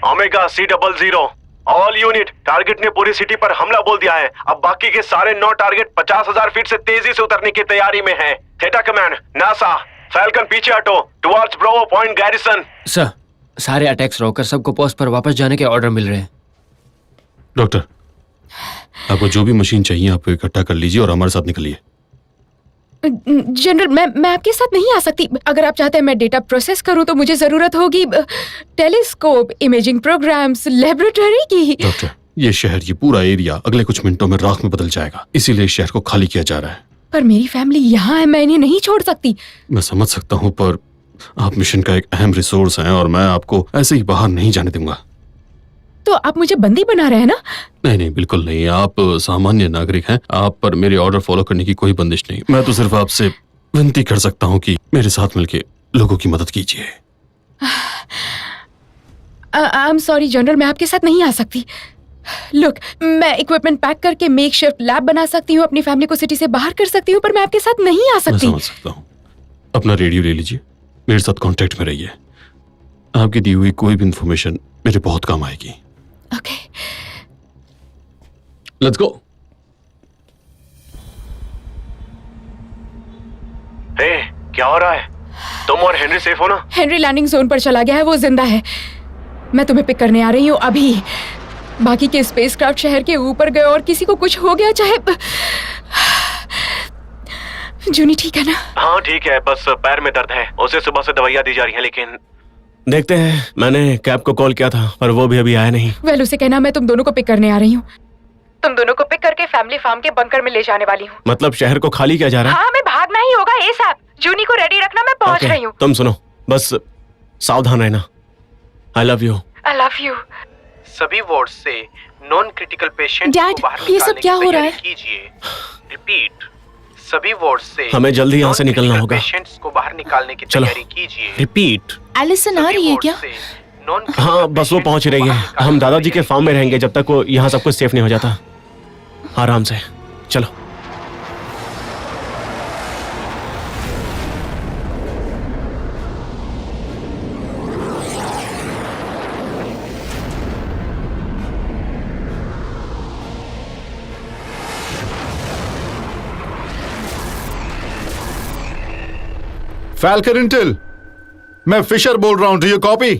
Omega C00, all unit, target ने पूरी सिटी पर हमला बोल दिया है। अब बाकी के सारे 9 टारगेट 50,000 फीट से तेजी से उतरने की तैयारी में हैं। थीटा कमांड, नासा, फैल्कन पीछे हटो, towards Bravo point garrison. Sir, सारे अटैक्स रोककर सबको पोस्ट पर वापस जाने के ऑर्डर मिल रहे हैं। डॉक्टर, आपको जो भी मशीन चाहिए आप इकट्ठा कर लीजिए और हमारे साथ निकलिए। जनरल, मैं आपके साथ नहीं आ सकती। अगर आप चाहते हैं मैं डेटा प्रोसेस करूं तो मुझे जरूरत होगी टेलीस्कोप, इमेजिंग प्रोग्राम्स, लेबोरेटरी की। डॉक्टर, ये शहर, ये पूरा एरिया अगले कुछ मिनटों में राख में बदल जाएगा। इसीलिए इस शहर को खाली किया जा रहा है। पर मेरी फैमिली यहाँ है, मैं इन्हें नहीं छोड़ सकती। मैं समझ सकता हूँ, पर आप मिशन का एक अहम रिसोर्स हैं और मैं आपको ऐसे ही बाहर नहीं जाने दूंगा। तो आप मुझे बंदी बना रहे हैं ना? नहीं, बिल्कुल नहीं। आप सामान्य नागरिक हैं, आप पर मेरे ऑर्डर फॉलो करने की कोई बंदिश नहीं। मैं तो सिर्फ आपसे विनती कर सकता हूँ कि मेरे साथ मिलके लोगों की मदद कीजिए। आई एम सॉरी जनरल, मैं आपके साथ नहीं आ सकती। लुक, मैं इक्विपमेंट पैक करके मेकशिफ्ट लैब बना सकती हूँ, अपनी फैमिली को सिटी से बाहर कर सकती हूँ, पर मैं आपके साथ नहीं आ सकती। मैं समझ सकता हूँ। अपना रेडियो ले लीजिए, मेरे साथ कांटेक्ट में रहिए। आपकी दी हुई कोई भी इंफॉर्मेशन मेरे बहुत काम आएगी। Okay, let's go. हे, क्या हो रहा है? तुम और हेनरी सेफ हो ना? हेनरी लैंडिंग जोन पर चला गया है, वो जिंदा है। मैं तुम्हें पिक करने आ रही हूँ अभी। बाकी के स्पेसक्राफ्ट शहर के ऊपर गए और किसी को कुछ हो गया, चाहे जूनी ठीक है ना? हाँ ठीक है, बस पैर में दर्द है। उसे सुबह से दवाइयाँ दी जा रही हैं, लेकिन देखते हैं। मैंने कैब को कॉल किया था पर वो भी अभी आया नहीं। वेल, उसे कहना मैं तुम दोनों को पिक करने आ रही हूँ। तुम दोनों को पिक करके फैमिली फार्म के बंकर में ले जाने वाली हूँ। मतलब शहर को खाली किया जा रहा है? हाँ, हमें भागना ही होगा। एसएप, जूनी को रेडी रखना, मैं पहुँच रही हूँ। तुम सुनो, बस सावधान रहना। I love you. I love you. सभी वार्ड से नॉन क्रिटिकल पेशेंट डैड, ये सब क्या हो रहा है? कीजिए। रिपीट, सभी वार्ड से हमें जल्दी यहाँ से निकलना होगा। पेशेंट्स को बाहर निकालने की चलो। तैयारी कीजिए। रिपीट। एलिसन आ रही है क्या? नॉन। हाँ बस वो पहुंच रही है। हम दादाजी के फार्म में रहेंगे जब तक वो यहाँ सब कुछ सेफ नहीं हो जाता। आराम से चलो। फैल्कन इंटेल, मैं फिशर बोल रहा हूं। Do you copy?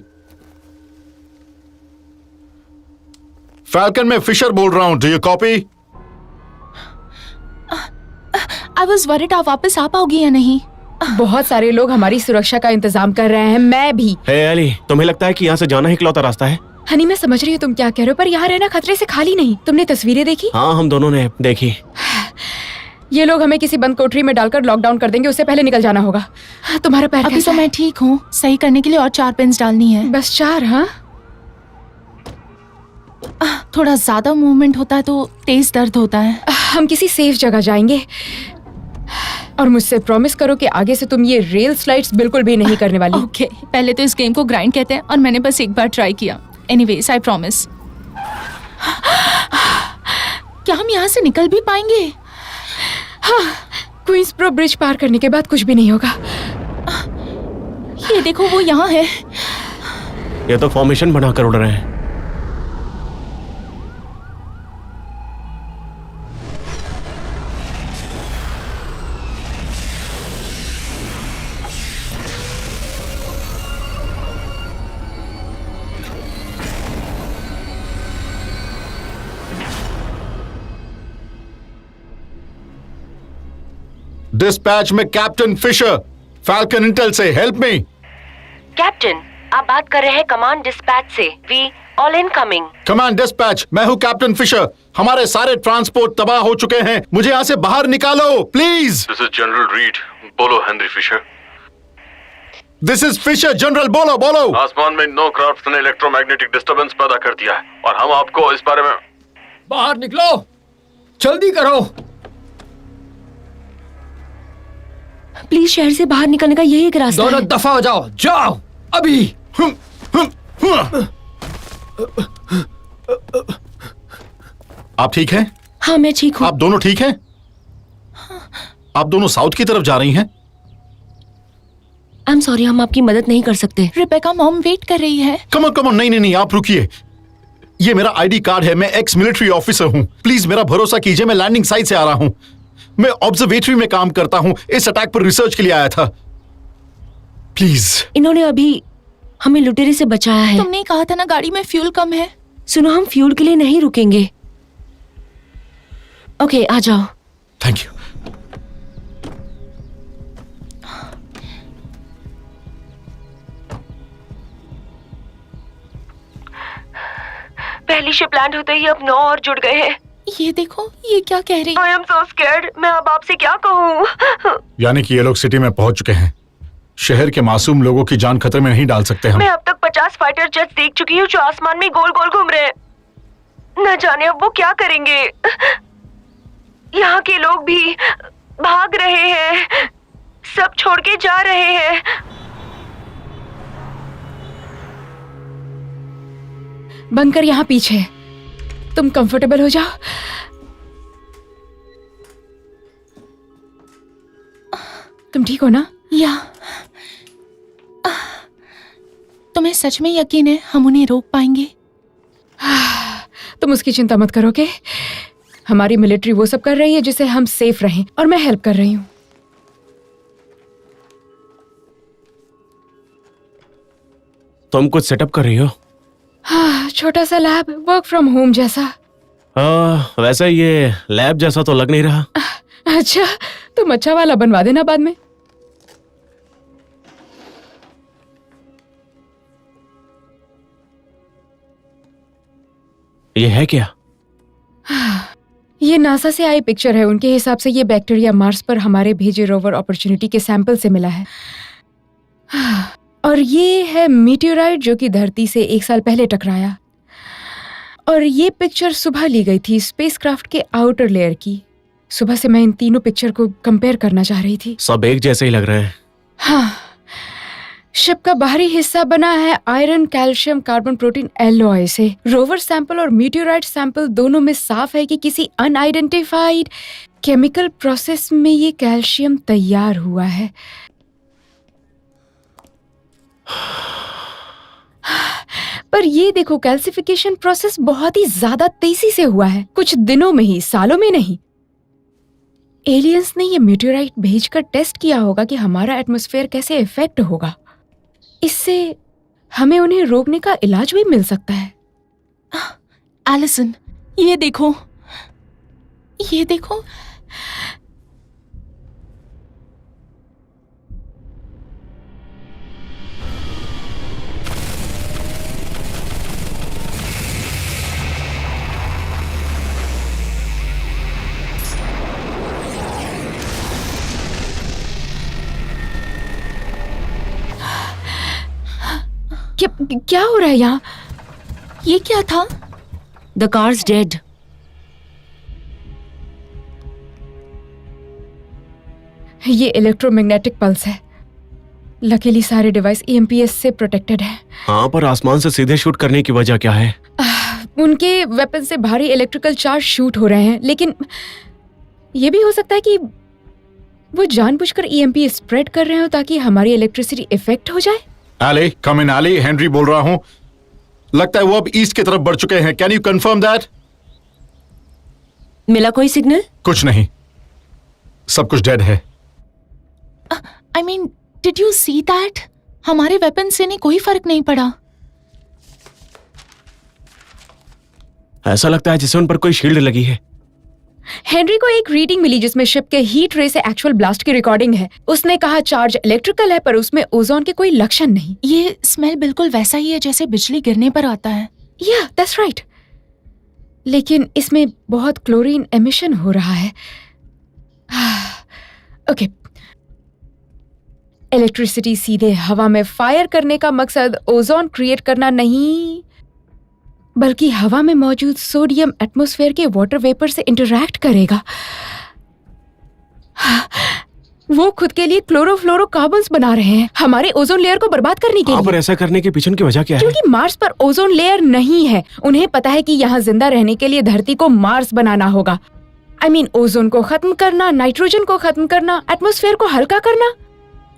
फैल्कन, मैं फिशर बोल रहा हूं। Do you copy? I was worried आप वापस आ पाओगी या नहीं? बहुत सारे लोग हमारी सुरक्षा का इंतजाम कर रहे हैं, मैं भी। हे अली, तुम्हें लगता है कि यहाँ से जाना ही इकलौता रास्ता है? हनी, मैं समझ रही हूँ तुम क्या कह रहे हो, पर यहाँ रहना खतरे से खाली नहीं। तुमने तस्वीरें देखी? हाँ हम दोनों ने देखी। ये लोग हमें किसी बंद कोठरी में डालकर लॉकडाउन कर देंगे, उससे पहले निकल जाना होगा। तुम्हारा पैर अभी कैसा तो है? मैं ठीक हूँ। सही करने के लिए और 4 पिन्स डालनी है। बस 4? हाँ, थोड़ा ज्यादा मूवमेंट होता है तो तेज दर्द होता है। हम किसी सेफ जगह जाएंगे, और मुझसे प्रॉमिस करो कि आगे से तुम ये रेल स्लाइड्स बिल्कुल भी नहीं करने वाली। ओके, पहले तो इस गेम को ग्राइंड कहते हैं और मैंने बस एक बार ट्राई किया। Anyways, I promise. क्या हम यहाँ से निकल भी पाएंगे? हाँ, क्वींसब्रो ब्रिज पार करने के बाद कुछ भी नहीं होगा। ये देखो, वो यहाँ है। ये तो फॉर्मेशन बनाकर उड़ रहे हैं। डिस्पैच में कैप्टन फिशर, फैल्कन इंटेल से। Help me. कैप्टन, आप बात कर रहे हैं कमांड डिस्पैच से। We all incoming. Command dispatch, मैं हूं कैप्टन फिशर। हमारे सारे ट्रांसपोर्ट तबाह हो चुके हैं, मुझे यहाँ से बाहर निकालो please. This is General Reed, बोलो Henry Fisher. This is Fisher, General बोलो बोलो। आसमान में 9 क्राफ्ट्स ने इलेक्ट्रोमैग्नेटिक डिस्टरबेंस पैदा कर दिया है और हम आपको इस बारे में। बाहर निकलो, जल्दी करो। प्लीज शहर से बाहर निकलने का यही एक रास्ता दोनों है। दफा हो जाओ, जाओ अभी। आप ठीक हैं? हाँ मैं ठीक हूँ। आप दोनों ठीक हैं? आप दोनों साउथ की तरफ जा रही हैं? आई एम सॉरी, हम आपकी मदद नहीं कर सकते। रिबेका मॉम वेट कर रही है। कम ऑन नहीं नहीं नहीं, आप रुकिए। ये मेरा आईडी कार्ड है, मैं एक्स मिलिट्री ऑफिसर हूं। प्लीज मेरा भरोसा कीजिए, मैं लैंडिंग साइट से आ रहा हूं। मैं ऑब्जर्वेटरी में काम करता हूं, इस अटैक पर रिसर्च के लिए आया था। प्लीज। इन्होंने अभी हमें लुटेरे से बचाया है। तुमने कहा था ना गाड़ी में फ्यूल कम है। सुनो, हम फ्यूल के लिए नहीं रुकेंगे। ओके, आ जाओ। Thank you. पहली शिप लैंड होते ही अब 9 और जुड़ गए हैं। ये देखो, ये क्या कह रही? I am so scared. मैं अब आपसे क्या कहूँ? यानी कि ये लोग सिटी में पहुंच चुके हैं। शहर के मासूम लोगों की जान खतरे में नहीं डाल सकते हम। मैं अब तक 50 फाइटर जेट्स देख चुकी हूँ जो आसमान में गोल गोल घूम रहे हैं। न जाने अब वो क्या करेंगे। यहाँ के लोग भी भाग रहे हैं, सब छोड़ के जा रहे हैं। बंकर यहाँ पीछे। तुम कंफर्टेबल हो जाओ। तुम ठीक हो ना? या तुम्हें सच में यकीन है हम उन्हें रोक पाएंगे? तुम उसकी चिंता मत करो, के हमारी मिलिट्री वो सब कर रही है जिससे हम सेफ रहें, और मैं हेल्प कर रही हूँ। तुम कुछ सेटअप कर रही हो? हाँ, छोटा सा लैब, वर्क फ्रॉम होम जैसा। वैसे ये लैब जैसा तो लग नहीं रहा। अच्छा, तुम अच्छा वाला बनवा देना बाद में। ये है क्या? ये नासा से आई पिक्चर है। उनके हिसाब से ये बैक्टीरिया मार्स पर हमारे भेजे रोवर अपॉर्चुनिटी के सैंपल से मिला है। और ये है मीटियोराइट जो कि धरती से 1 साल पहले टकराया। और ये पिक्चर सुबह ली गई थी स्पेसक्राफ्ट के आउटर लेयर की। सुबह से मैं इन तीनों पिक्चर को कंपेयर करना चाह रही थी। सब एक जैसे ही लग रहे हैं। हाँ, शिप का बाहरी हिस्सा बना है iron, calcium, carbon, protein alloy से। रोवर सैंपल और मीटियोराइट सैंपल दोनों में साफ है कि किसी अनआइडेंटिफाइड केमिकल प्रोसेस में ये कैल्शियम तैयार हुआ है। पर ये देखो, कैल्सिफिकेशन प्रोसेस बहुत ही ज्यादा तेजी से हुआ है, कुछ दिनों में ही, सालों में नहीं। एलियंस ने ये मीटियोराइट भेजकर टेस्ट किया होगा कि हमारा एटमॉस्फेयर कैसे इफेक्ट होगा। इससे हमें उन्हें रोकने का इलाज भी मिल सकता है। एलिसन, ये देखो, ये देखो। क्या हो रहा है यहाँ? ये क्या था? The cars dead. ये इलेक्ट्रोमैग्नेटिक पल्स है। लकीली सारे डिवाइस EMPS से प्रोटेक्टेड है। हाँ, पर आसमान से सीधे शूट करने की वजह क्या है? उनके वेपन से भारी इलेक्ट्रिकल चार्ज शूट हो रहे हैं, लेकिन ये भी हो सकता है कि वो जानबूझकर EMP स्प्रेड कर रहे हो ताकि हमारी इलेक्ट्रिसिटी इफेक्ट हो जाए। Eli, come in Eli, Henry बोल रहा हूं। लगता है वो अब ईस्ट की तरफ बढ़ चुके हैं। Can you confirm that? मिला कोई सिग्नल? कुछ नहीं, सब कुछ डेड है। I mean, did you see that? हमारे वेपन से नहीं कोई फर्क नहीं पड़ा। ऐसा लगता है जैसे उन पर कोई शील्ड लगी है। हेनरी को एक रीडिंग मिली जिसमें शिप के हीट रे से एक्चुअल ब्लास्ट की रिकॉर्डिंग है। उसने कहा चार्ज इलेक्ट्रिकल है, पर उसमें ओजोन के कोई लक्षण नहीं। ये स्मेल बिल्कुल वैसा ही है जैसे बिजली गिरने पर आता है। या दैट्स राइट, लेकिन इसमें बहुत क्लोरीन एमिशन हो रहा है। ओके, इलेक्ट्रिसिटी सीधे हवा में फायर करने का मकसद ओजोन क्रिएट करना नहीं, बल्कि हवा में मौजूद सोडियम एटमॉस्फेयर के वाटर वेपर से इंटरैक्ट करेगा। वो खुद के लिए क्लोरोफ्लोरोकार्बन्स बना रहे हैं हमारे ओजोन लेयर को बर्बाद करने के लिए। पर ऐसा करने के पीछे की वजह क्या है? क्योंकि मार्स पर ओजोन लेयर नहीं है। उन्हें पता है कि यहाँ जिंदा रहने के लिए धरती को मार्स बनाना होगा। I mean, ओजोन को खत्म करना, नाइट्रोजन को खत्म करना, एटमॉस्फेयर को हल्का करना।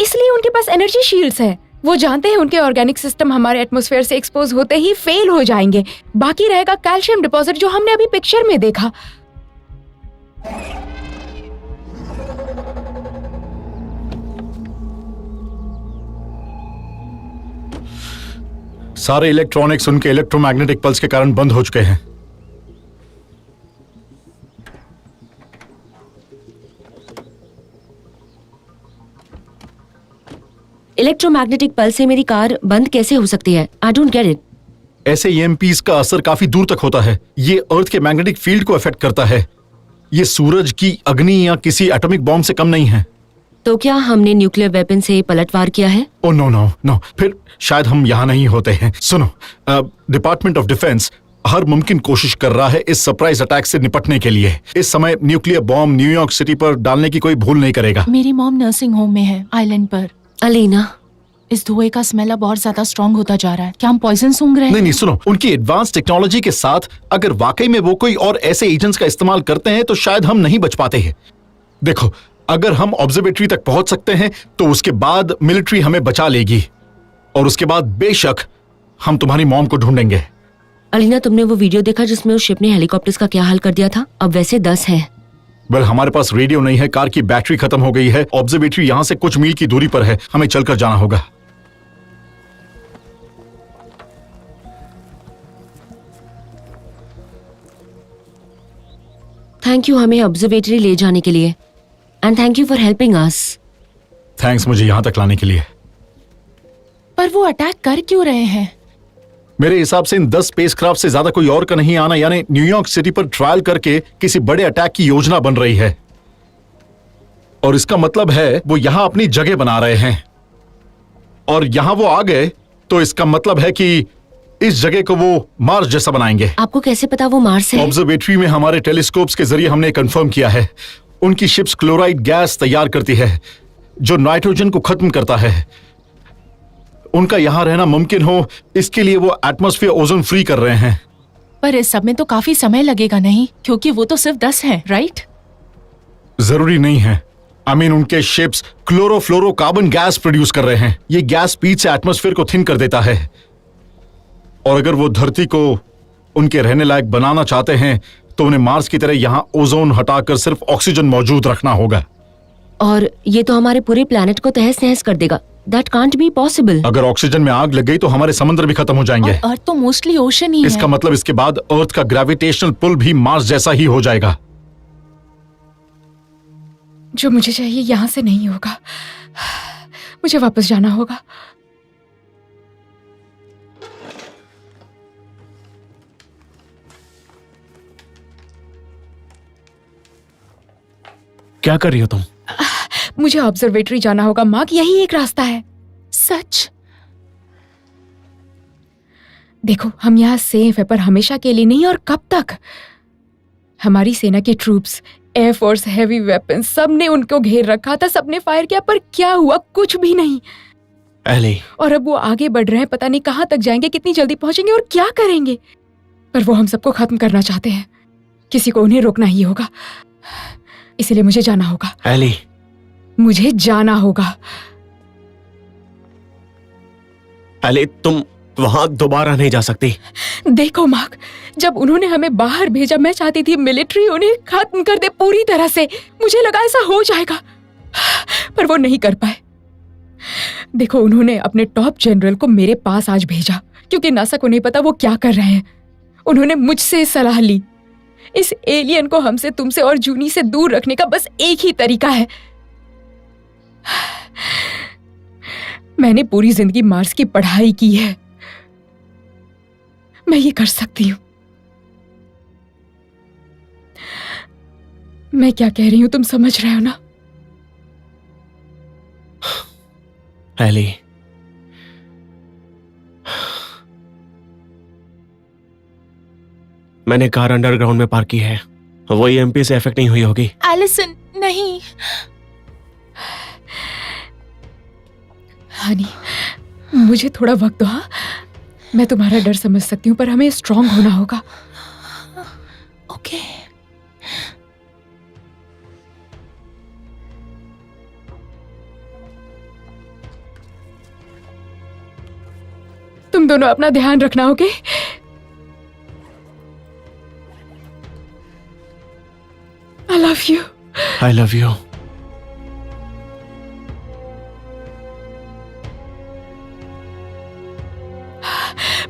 इसलिए उनके पास एनर्जी शील्ड्स है। वो जानते हैं उनके ऑर्गेनिक सिस्टम हमारे एटमॉस्फेयर से एक्सपोज होते ही फेल हो जाएंगे। बाकी रहेगा कैल्शियम डिपॉजिट जो हमने अभी पिक्चर में देखा। सारे इलेक्ट्रॉनिक्स उनके इलेक्ट्रोमैग्नेटिक पल्स के कारण बंद हो चुके हैं। इलेक्ट्रोमैग्नेटिक पल्स से मेरी कार बंद कैसे हो सकती है? I don't get it. ऐसे EMPs का असर काफी दूर तक होता है। ये अर्थ के मैग्नेटिक फील्ड को अफेक्ट करता है। ये सूरज की अग्नि या किसी एटॉमिक बॉम्ब से कम नहीं है। तो क्या हमने न्यूक्लियर वेपन से पलटवार किया है? ओह नो नो नो, फिर शायद हम यहाँ नहीं होते हैं। सुनो, डिपार्टमेंट ऑफ डिफेंस हर मुमकिन कोशिश कर रहा है इस सरप्राइज अटैक से निपटने के लिए। इस समय न्यूक्लियर बॉम्ब न्यूयॉर्क सिटी पर डालने की कोई भूल नहीं करेगा। मेरी मॉम नर्सिंग होम में है, आइलैंड पर। अलीना, इस धुएं का स्मेल अब और ज्यादा स्ट्रॉन्ग होता जा रहा है। क्या हम पॉइजन सूंघ रहे हैं? नहीं नहीं, सुनो, उनकी एडवांस टेक्नोलॉजी के साथ अगर वाकई में वो कोई और ऐसे एजेंट्स का इस्तेमाल करते हैं तो शायद हम नहीं बच पाते हैं। देखो, अगर हम ऑब्जर्वेटरी तक पहुंच सकते हैं तो उसके बाद मिलिट्री हमें बचा लेगी, और उसके बाद बेशक हम तुम्हारी मॉम को ढूंढेंगे। अलीना, तुमने वो वीडियो देखा जिसमें उस शिप ने हेलीकॉप्टर्स का क्या हाल कर दिया था? अब वैसे 10 हैं। वेल, हमारे पास रेडियो नहीं है, कार की बैटरी खत्म हो गई है, ऑब्जर्वेटरी यहाँ से कुछ मील की दूरी पर है, हमें चलकर जाना होगा। थैंक यू हमें ऑब्जर्वेटरी ले जाने के लिए, and thank you for helping us. Thanks मुझे यहाँ तक लाने के लिए। पर वो अटैक कर क्यों रहे हैं? मेरे हिसाब से इन 10 स्पेसक्राफ्ट से ज्यादा कोई और का नहीं आना, यानी न्यूयॉर्क सिटी पर ट्रायल करके किसी बड़े अटैक की योजना बन रही है। और इसका मतलब है वो यहां अपनी जगह बना रहे हैं, और यहां वो आ गए तो इसका मतलब है कि इस जगह को वो मार्स जैसा बनाएंगे। आपको कैसे पता वो मार्स है? ऑब्जर्वेटरी में हमारे टेलीस्कोप्स के जरिए हमने कंफर्म किया है। उनकी शिप्स क्लोराइड गैस तैयार करती है जो नाइट्रोजन को खत्म करता है। उनका यहाँ रहना मुमकिन हो, इसके लिए वो एटमॉस्फेयर ओजोन फ्री कर रहे हैं। पर इस सब में तो काफी समय लगेगा नहीं, क्योंकि वो तो सिर्फ 10 हैं, राइट? जरूरी नहीं है। उनके शिप्स क्लोरोफ्लोरोकार्बन गैस प्रोड्यूस कर रहे हैं। ये गैस स्पीड से एटमॉस्फेयर को थिन कर देता है, और अगर वो धरती को उनके रहने लायक बनाना चाहते हैं तो उन्हें मार्स की तरह यहाँ ओजोन हटाकर सिर्फ ऑक्सीजन मौजूद रखना होगा। और ये तो हमारे पूरे प्लेनेट को तहस नहस कर देगा। That can't be possible. अगर ऑक्सीजन में आग लग गई तो हमारे समुद्र भी खत्म हो जाएंगे। और अर्थ तो मोस्टली ओशन ही इसका है। मतलब इसके बाद अर्थ का ग्रेविटेशनल पुल भी मार्स जैसा ही हो जाएगा। जो मुझे चाहिए यहाँ से नहीं होगा, मुझे वापस जाना होगा। क्या कर रही हो तुम? मुझे ऑब्जर्वेटरी जाना होगा मार्क, यही एक रास्ता है। सच? देखो, हम यहाँ सेफ है, पर हमेशा के लिए नहीं। और कब तक? हमारी सेना के ट्रूप्स, एयरफोर्स, हेवी वेपन, सब ने उनको घेर रखा था, सबने फायर किया, पर क्या हुआ? कुछ भी नहीं। एली, और अब वो आगे बढ़ रहे हैं, पता नहीं कहां तक जाएंगे, कितनी जल्दी पहुंचेंगे और क्या करेंगे। पर वो हम सबको खत्म करना चाहते हैं। किसी को उन्हें रोकना ही होगा, इसलिए मुझे जाना होगा। एली, मुझे जाना होगा। एली, तुम वहां दोबारा नहीं जा सकती। देखो मार्क, जब उन्होंने हमें बाहर भेजा, मैं चाहती थी मिलिट्री उन्हें खत्म कर दे पूरी तरह से। मुझे लगा ऐसा हो जाएगा, पर वो नहीं कर पाए। देखो, उन्होंने अपने टॉप जनरल को मेरे पास आज भेजा, क्योंकि नासा को नहीं पता वो क्या कर रहे हैं। उन्होंने मुझसे सलाह ली। इस एलियन को हमसे, तुमसे और जूनी से दूर रखने का बस एक ही तरीका है। मैंने पूरी जिंदगी मार्स की पढ़ाई की है, मैं ये कर सकती हूं। मैं क्या कह रही हूं तुम समझ रहे हो ना? एली, मैंने कार अंडरग्राउंड में पार्क की है, वो ईएमपी से इफेक्ट नहीं हुई होगी। एलिसन, नहीं। हनी, मुझे थोड़ा वक्त दो। हाँ, मैं तुम्हारा डर समझ सकती हूँ, पर हमें स्ट्रांग होना होगा। ओके। तुम दोनों अपना ध्यान रखना, okay? I love you. I love you.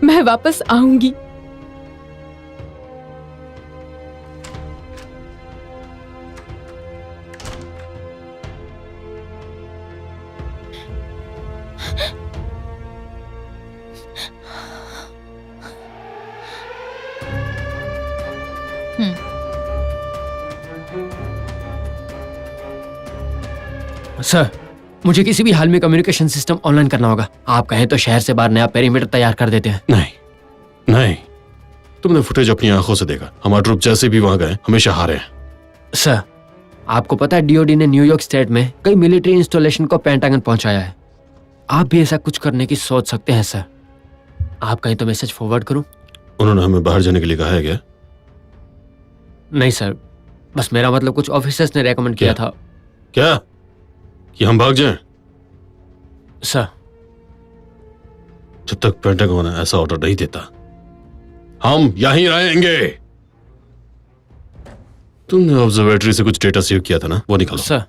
मैं वापस आऊंगी। सर, मुझे किसी भी हाल में कम्युनिकेशन सिस्टम ऑनलाइन करना होगा। आप कहें तो शहर से बाहर नया पेरीमीटर तैयार कर देते हैं। नहीं, तुमने फुटेज अपनी आंखों से देखा। हमारे ट्रूप जैसे भी वहां गए हमेशा हारे हैं। सर, आपको पता है डीओडी ने न्यूयॉर्क स्टेट में कई मिलिट्री इंस्टॉलेशन को पेंटागन पहुंचाया है। आप भी ऐसा कुछ करने की सोच सकते हैं सर। आप कहें तो मैसेज फॉरवर्ड करूं? उन्होंने हमें बाहर जाने के लिए कहा है क्या? नहीं सर, बस मेरा मतलब कुछ ऑफिसर्स ने रेकमेंड किया था। क्या कि हम भाग जाएं? सर, जब तक पेंटागन ऐसा ऑर्डर नहीं देता हम यहीं रहेंगे। तुमने ऑब्जर्वेटरी से कुछ डेटा सेव किया था ना, वो निकालो। सर।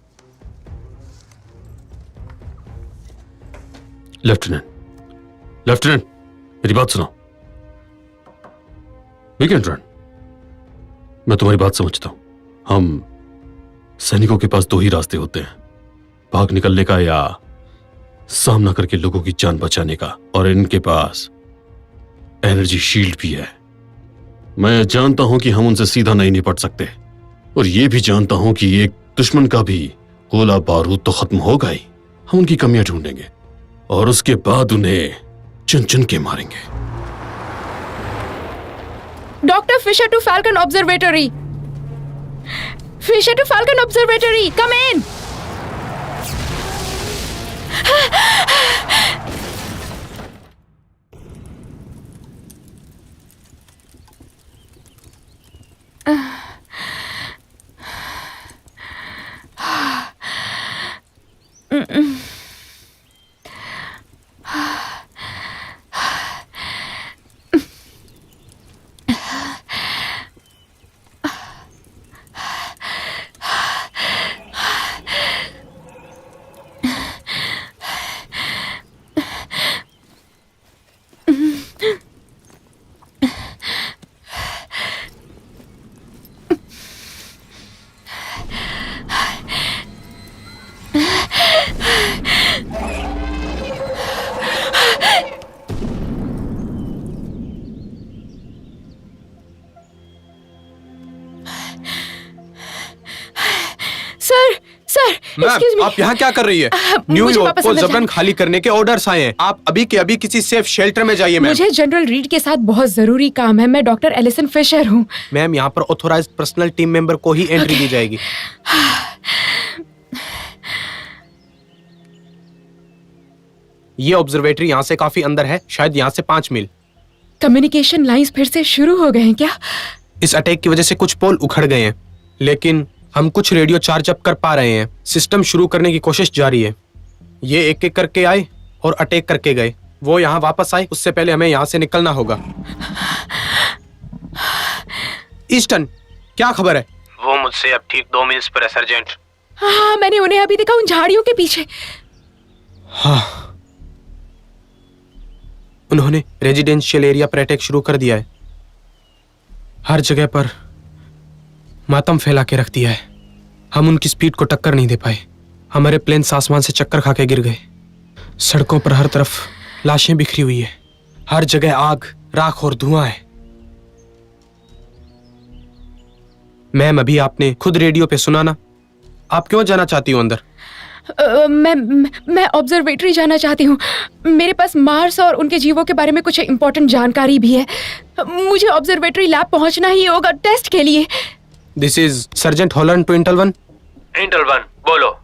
लेफ्टिनेंट, मेरी बात सुनो। We can run. मैं तुम्हारी बात समझता हूं। हम सैनिकों के पास दो ही रास्ते होते हैं, भाग निकलने का या सामना करके लोगों की जान बचाने का, और इनके पास एनर्जी शील्ड भी है। मैं जानता हूं कि हम उनसे सीधा नहीं निपट सकते, और यह भी जानता हूं कि एक दुश्मन का भी गोला बारूद तो खत्म होगा ही। हम उनकी कमियां ढूंढेंगे और उसके बाद उन्हें चुन चुन के मारेंगे। Doctor Fisher to Falcon observatory. Fisher to Falcon observatory, come in. Excuse me. आप यहाँ क्या कर रही है? मुझे न्यूयॉर्क वापस को अंदर जबरन जाना- खाली करने के ऑर्डर्स आए हैं। आप अभी के अभी किसी सेफ शेल्टर में जाइए मैम। मुझे जनरल रीड के साथ बहुत जरूरी काम है। मैं डॉक्टर एलिसन फिशर हूँ। मैम यहाँ पर ऑथोराइज्ड पर्सनल टीम मेंबर को ही एंट्री दी जाएगी। ये ऑब्जर्वेटरी यहाँ से काफी अंदर है, शायद यहाँ से 5 मील। कम्युनिकेशन लाइंस फिर से शुरू हो गए हैं क्या? इस अटैक की वजह से कुछ पोल उखड़ गए हैं, लेकिन हम कुछ रेडियो चार्ज अप कर पा रहे हैं। सिस्टम शुरू करने की कोशिश जारी है। ये एक एक करके आए और अटैक करके गए। वो यहाँ वापस आए, उससे पहले हमें यहाँ से निकलना होगा। ईस्टर्न, क्या खबर है? वो मुझसे अब ठीक 2 मील्स पर है सर्जेंट। हाँ, मैंने उन्हें अभी देखा उन झाड़ियों के पीछे। हाँ, उन्होंने रेजिडेंशियल एरिया पर अटैक शुरू कर दिया है। हर जगह पर मातम फैला के रख दिया है। हम उनकी स्पीड को टक्कर नहीं दे पाए। हमारे प्लेन्स आसमान से चक्कर खा के गिर गए। सड़कों पर हर तरफ लाशें बिखरी हुई है। हर जगह आग, राख और धुआं है। मैम, अभी आपने खुद रेडियो पे सुना ना? आप क्यों जाना चाहती हो अंदर? मैं ऑब्जर्वेटरी जाना चाहती हूँ। मेरे पास मार्स और उनके जीवों के बारे में कुछ इम्पोर्टेंट जानकारी भी है। मुझे ऑब्जर्वेटरी लैब पहुँचना ही होगा टेस्ट के लिए। This is sergeant Holland to intel 1। Intel 1, बोलो।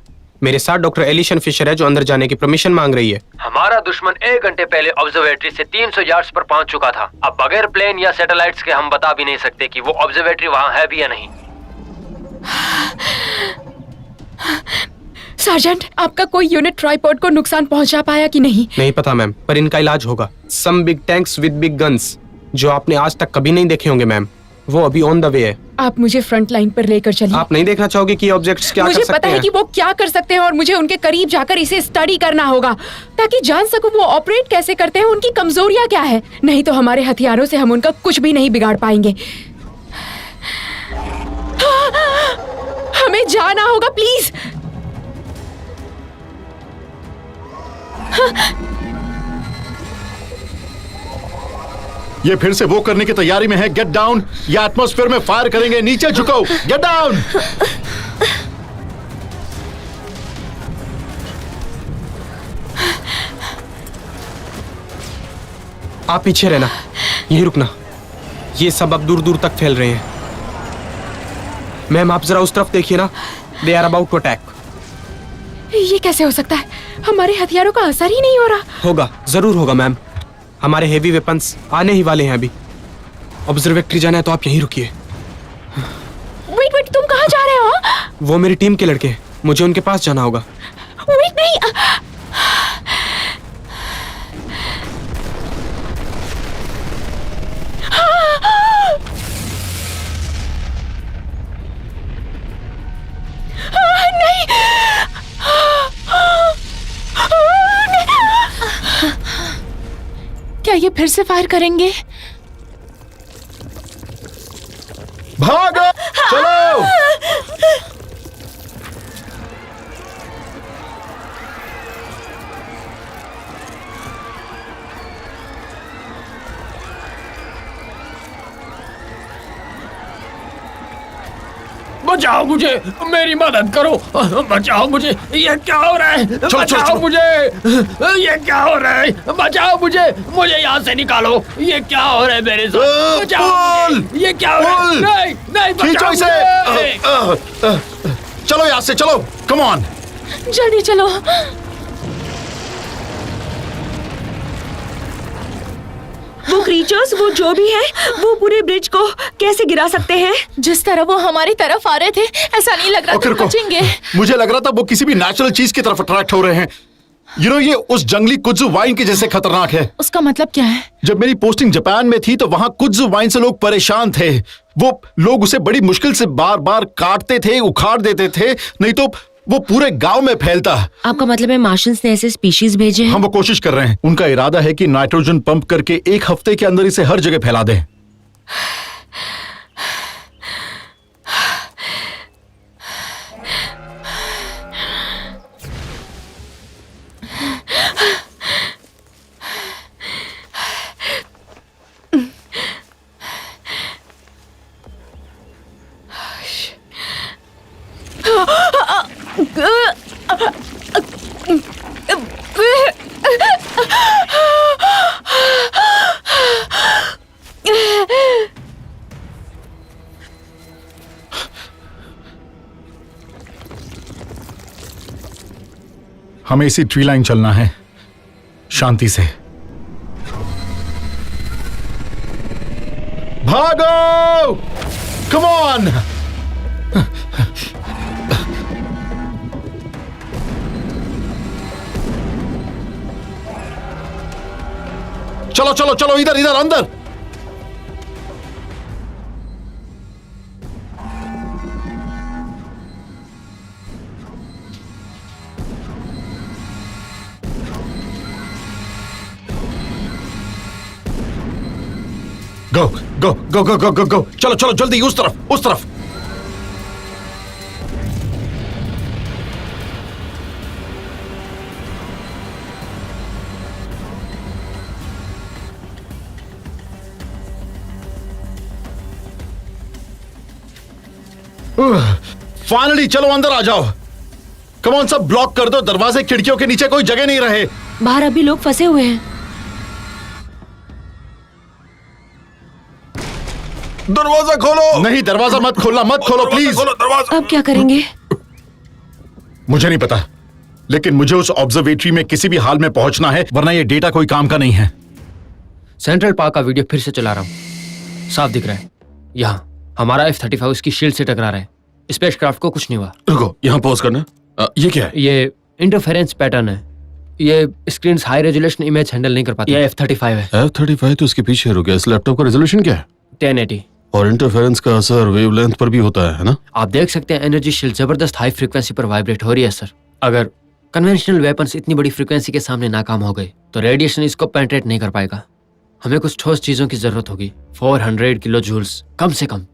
मेरे साथ डॉक्टर एलिसन फिशर है जो अंदर जाने की परमिशन मांग रही है। हमारा दुश्मन 1 घंटे पहले ऑब्जर्वेटरी से 300 यार्ड्स पर पहुंच चुका था। अब बगैर प्लेन या सैटेलाइट्स के हम बता भी नहीं सकते कि वो ऑब्जर्वेटरी वहां है भी या नहीं। सार्जेंट, आपका कोई यूनिट ट्राइपॉड को नुकसान पहुंचा पाया कि नहीं? नहीं पता मैम, पर इनका इलाज होगा। Some big tanks with big guns जो आपने आज तक कभी नहीं देखे होंगे मैम, वो अभी ऑन द वे है। आप मुझे फ्रंट लाइन पर लेकर चलिए। आप नहीं देखना चाहोगे कि ऑब्जेक्ट्स क्या कर सकते हैं? मुझे पता है कि वो क्या कर सकते हैं और मुझे उनके करीब जाकर इसे स्टडी करना होगा ताकि जान सकूं वो ऑपरेट कैसे करते हैं, उनकी कमजोरियां क्या है। नहीं तो हमारे हथियारों से हम उनका कुछ भी नहीं बिगाड़ पाएंगे। हमें जाना होगा, प्लीज। ये फिर से वो करने की तैयारी में है। Get down. ये एटमॉस्फेयर में फायर करेंगे। नीचे झुको। Get down. आप पीछे रहना, यहीं रुकना। ये सब अब दूर दूर तक फैल रहे हैं। मैम, आप जरा उस तरफ देखिए ना। They are about to attack. ये कैसे हो सकता है? हमारे हथियारों का असर ही नहीं हो रहा। होगा, जरूर होगा मैम। हमारे हेवी वेपन्स आने ही वाले हैं अभी। ऑब्जर्वेटरी जाना है तो आप यहीं रुकिए। वेट, तुम कहाँ जा रहे हो? वो मेरी टीम के लड़के हैं, मुझे उनके पास जाना होगा। वेट, नहीं। क्या ये फिर से फायर करेंगे? भागो, चलो। बचाओ मुझे, मेरी मदद करो, बचाओ मुझे। ये क्या हो रहा है? बचाओ मुझे, ये क्या हो रहा है? बचाओ मुझे यहाँ से निकालो। ये क्या हो रहा है मेरे साथ? बचाओ मुझे। ये क्या हो रहा है? नहीं, नहीं, बचाओ मुझे। चलो यहाँ से, चलो। कम ऑन, जल्दी चलो। वो क्रीचर्स, वो जो भी है, वो पूरे ब्रिज को कैसे गिरा सकते हैं? जिस तरह वो हमारी तरफ आ रहे थे, ऐसा नहीं लग रहा था बचेंगे। मुझे लग रहा था वो किसी भी नेचुरल चीज की तरफ अट्रैक्ट हो रहे हैं। ये उस जंगली कुत्जू वाइन के जैसे खतरनाक है। उसका मतलब क्या है? जब मेरी पोस्टिंग जापान में थी तो वहां कुत्जू वाइन से लोग परेशान थे। वो लोग उसे बड़ी मुश्किल से बार बार काटते थे, उखाड़ देते थे, नहीं तो वो पूरे गांव में फैलता। आपका मतलब है मार्शियंस ने ऐसे स्पीशीज भेजे हैं? हम वो कोशिश कर रहे हैं। उनका इरादा है कि नाइट्रोजन पंप करके 1 हफ्ते के अंदर इसे हर जगह फैला दें। हमें इसी ट्री लाइन चलना है, शांति से। भागो! Come on! चलो चलो चलो, इधर इधर अंदर। गो गो गो गो गो गो गो, चलो चलो जल्दी, उस तरफ उस तरफ। फाइनली चलो अंदर आ जाओ। कम ऑन, सब ब्लॉक कर दो, दरवाजे खिड़कियों के नीचे कोई जगह नहीं रहे। बाहर अभी लोग फंसे हुए हैं। दरवाजा खोलो। नहीं, दरवाजा मत खोलना, मत खोलो प्लीज। अब क्या करेंगे? मुझे नहीं पता, लेकिन मुझे उस ऑब्जर्वेटरी में किसी भी हाल में पहुंचना है, वरना ये डेटा कोई काम का नहीं है। सेंट्रल पार्क का वीडियो फिर से चला रहा हूँ, साफ दिख रहा है। यहाँ हमारा F-35 उसकी शील्ड से टकरा रहा है। स्पेसक्राफ्ट को कुछ नहीं हुआ। रुको, यहाँ पॉज करना। ये क्या है? ये इंटरफेरेंस पैटर्न है। ये screen high resolution image handle नहीं कर पाती। ये F-35 है। F-35 तो उसके पीछे रुके। इस लैपटॉप का रेजोल्यूशन क्या है? 1080। और इंटरफेरेंस का असर वेवलेंथ पर भी होता है ना? आप देख सकते हैं एनर्जी शील्ड जबरदस्त हाई फ्रीक्वेंसी पर वाइब्रेट हो रही है सर। अगर कन्वेंशनल वेपन्स इतनी बड़ी फ्रीक्वेंसी के सामने नाकाम हो गए तो रेडिएशन इसको पेनिट्रेट नहीं कर पाएगा। हमें कुछ ठोस चीजों की जरूरत होगी। 400 किलो जूल्स कम से कम,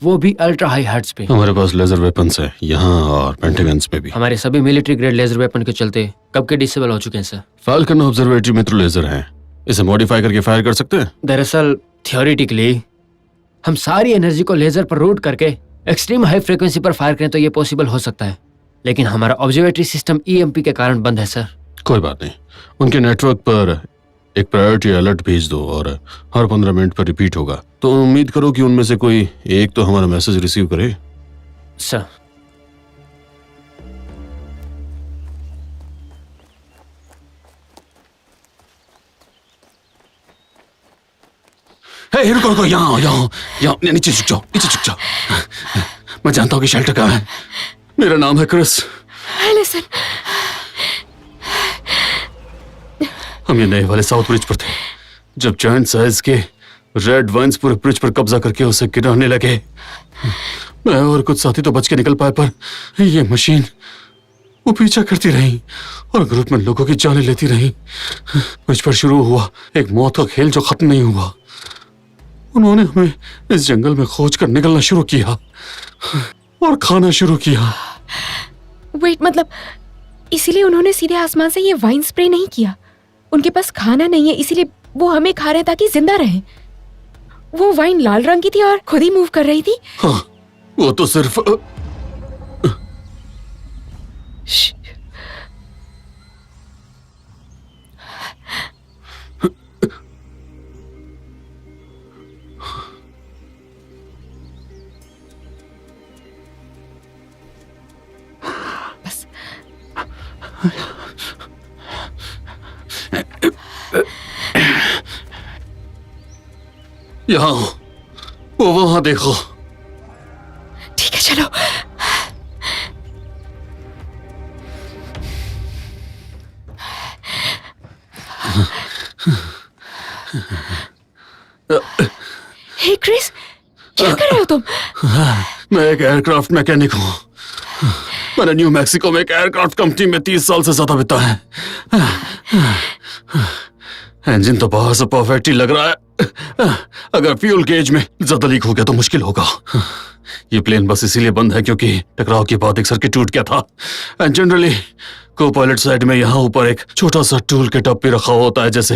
वो भी अल्ट्रा हाई हर्ट्ज पे। हमारे पास लेजर वेपन्स है यहाँ और पेंटागन्स में भी। हमारे सभी मिलिट्री ग्रेड लेजर वेपन के चलते कब के डिसेबल हो चुके हैं सर। फाल्कन ऑब्जर्वेटरी में तो लेजर है, इसे मॉडिफाई करके फायर कर सकते हैं। दरअसल थियोरेटिकली हम सारी एनर्जी को लेजर पर रूट करके एक्सट्रीम हाई फ्रीक्वेंसी पर फायर करें तो ये पॉसिबल हो सकता है, लेकिन हमारा ऑब्जर्वेटरी सिस्टम EMP के कारण बंद है सर। कोई बात नहीं, उनके नेटवर्क पर एक प्रायोरिटी अलर्ट भेज दो और हर 15 मिनट पर रिपीट होगा। तो उम्मीद करो कि उनमें से कोई एक तो हमारा मैसेज रिसीव करे। सर रुको रुको, यहाँ यहाँ नीचे झुक जाओ, नीचे झुक जाओ। मैं जानता हूँ कि शेल्टर कहाँ है। मेरा नाम है क्रिस। एलिसन, हम ये नए वाले साउथ ब्रिज पर थे जब जॉइंट साइज के रेड वाइन्स पूरे ब्रिज पर कब्जा करके उसे गिराने लगे। मैं और कुछ साथी तो बच के निकल पाए, पर ये मशीन वो पीछा करती रही और ग्रुप में लोगों की जानें लेती रही। मुझ पर शुरू हुआ एक मौत का खेल जो खत्म नहीं हुआ। उन्होंने हमें इस जंगल में खोज कर निकलना शुरू किया और खाना शुरू किया। वेट, मतलब इसीलिए उन्होंने सीधे आसमान से ये वाइन स्प्रे नहीं किया? उनके पास खाना नहीं है इसीलिए वो हमें खा रहे हैं ताकि जिंदा रहें। वो वाइन लाल रंग की थी और खुद ही मूव कर रही थी। हाँ, वो तो सिर्फ यहाँ वो वहां देखो। ठीक है चलो। हे क्रिस, क्या कर रहे हो तुम? मैं एक एयरक्राफ्ट मैकेनिक हूँ। मैंने न्यू मैक्सिको में एक एयरक्राफ्ट कंपनी में 30 साल से ज्यादा बिताया है। इंजन तो बाहर से परफेक्ट ही लग रहा है। अगर फ्यूल गेज में ज्यादा लीक हो गया तो मुश्किल होगा। ये प्लेन बस इसीलिए बंद है क्योंकि टकराव के बाद एक सर्किट टूट गया था। एंड जनरली को पायलट साइड में यहाँ ऊपर एक छोटा सा टूल किट भी रखा होता है, जैसे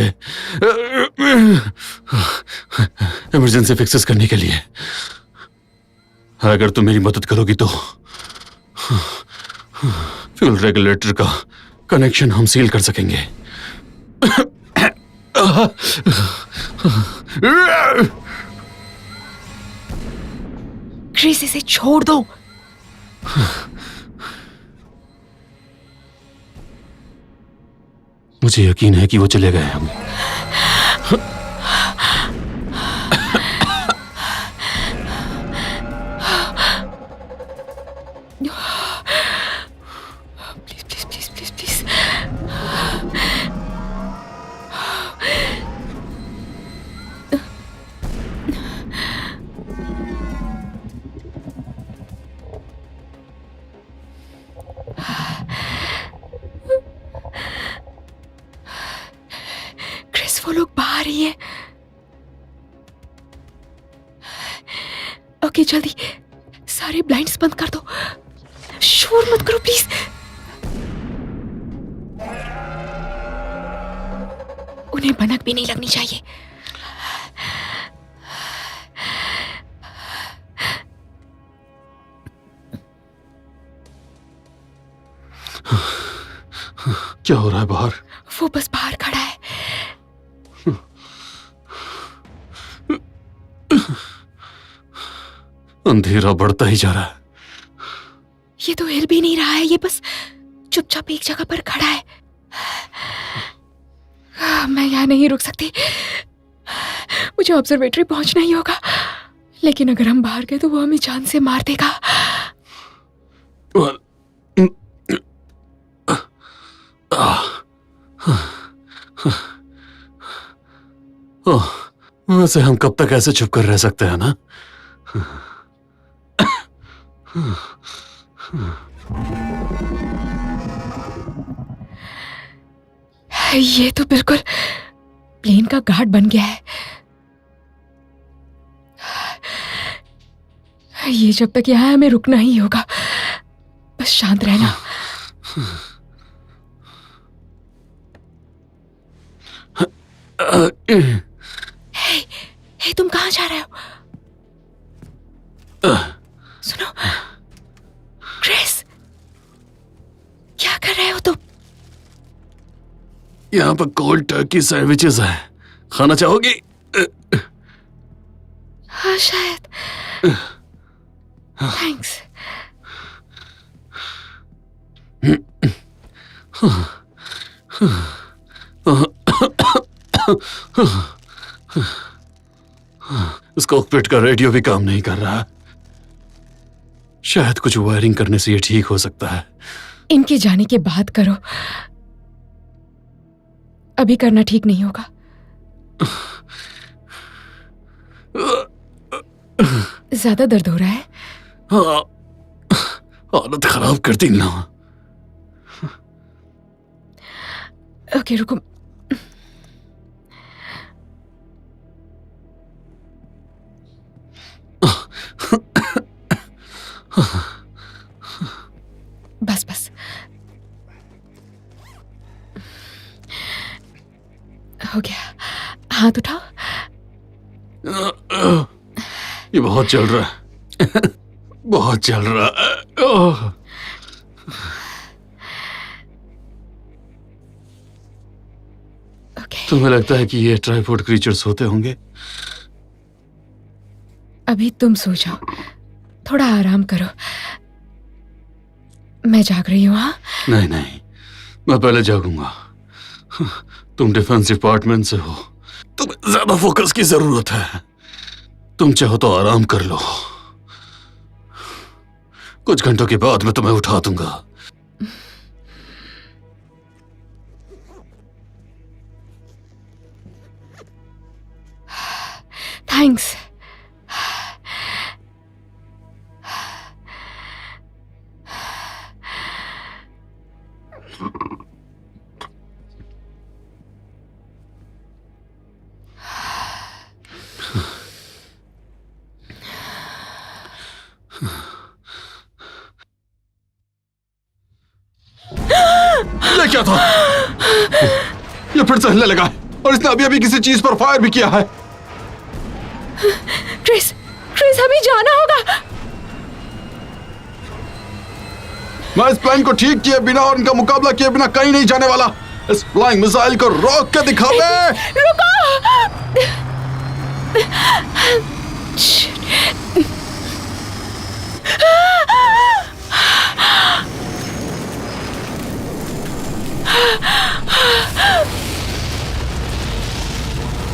इमरजेंसी फिक्सेस करने के लिए। अगर तुम मेरी मदद करोगी तो फ्यूल रेगुलेटर का कनेक्शन हम सील कर सकेंगे। क्रिस, इसे छोड़ दो। मुझे यकीन है कि वो चले गए होंगे। Please please please please please. Chris, वो लोग बाहर ही है। ओके, जल्दी सारे ब्लाइंड्स बंद कर दो। शोर मत करो प्लीज। उन्हें भनक भी नहीं लगनी चाहिए। क्या हो रहा है बाहर? वो बस बाहर खड़ा है। अंधेरा बढ़ता ही जा रहा है। ये तो हिल भी नहीं रहा है, ये बस चुपचाप एक जगह पर खड़ा है। मैं यहाँ नहीं रुक सकती, मुझे ऑब्जर्वेटरी पहुंचना ही होगा। लेकिन अगर हम बाहर गए तो वो हमें जान से मार देगा। वैसे हम कब तक ऐसे चुप कर रह सकते हैं ना? ये तो बिल्कुल प्लेन का घाट बन गया है। ये जब तक यहाँ है, हमें रुकना ही होगा। बस शांत रहना। हे, तुम कहाँ जा रहे हो? सुनो क्रिस, क्या कर रहे हो तुम? यहाँ पर कोल्ड टर्की सैंडविचेस हैं, खाना चाहोगी? हाँ शायद। थैंक्स। इस कॉकपिट का रेडियो भी काम नहीं कर रहा। शायद कुछ वायरिंग करने से ये ठीक हो सकता है। इनके जाने के बाद करो, अभी करना ठीक नहीं होगा। ज्यादा दर्द हो रहा है? हाँ, हालत खराब कर दी ना। ओके, रुको। बस बस, हो गया। हाथ उठाओ। ये बहुत चल रहा है। बहुत चल रहा है। तुम्हें लगता है कि ये ट्राइपोड क्रीचर्स होते होंगे? अभी तुम सो जाओ, थोड़ा आराम करो। मैं जाग रही हूँ। हाँ, नहीं नहीं, मैं पहले जागूंगा। तुम डिफेंस डिपार्टमेंट से हो, तुम्हें ज्यादा फोकस की जरूरत है। तुम चाहो तो आराम कर लो, कुछ घंटों के बाद मैं तुम्हें उठा दूंगा। थैंक्स। ये क्या था? ये फिर से हिलने लगा है और इसने अभी अभी किसी चीज पर फायर भी किया है। क्रिस, क्रिस, हमें जाना होगा। मैं इस प्लेन को ठीक किए बिना और इनका मुकाबला किए बिना कहीं नहीं जाने वाला। इस फ्लाइंग मिसाइल को रोक के दिखा दे। रुको।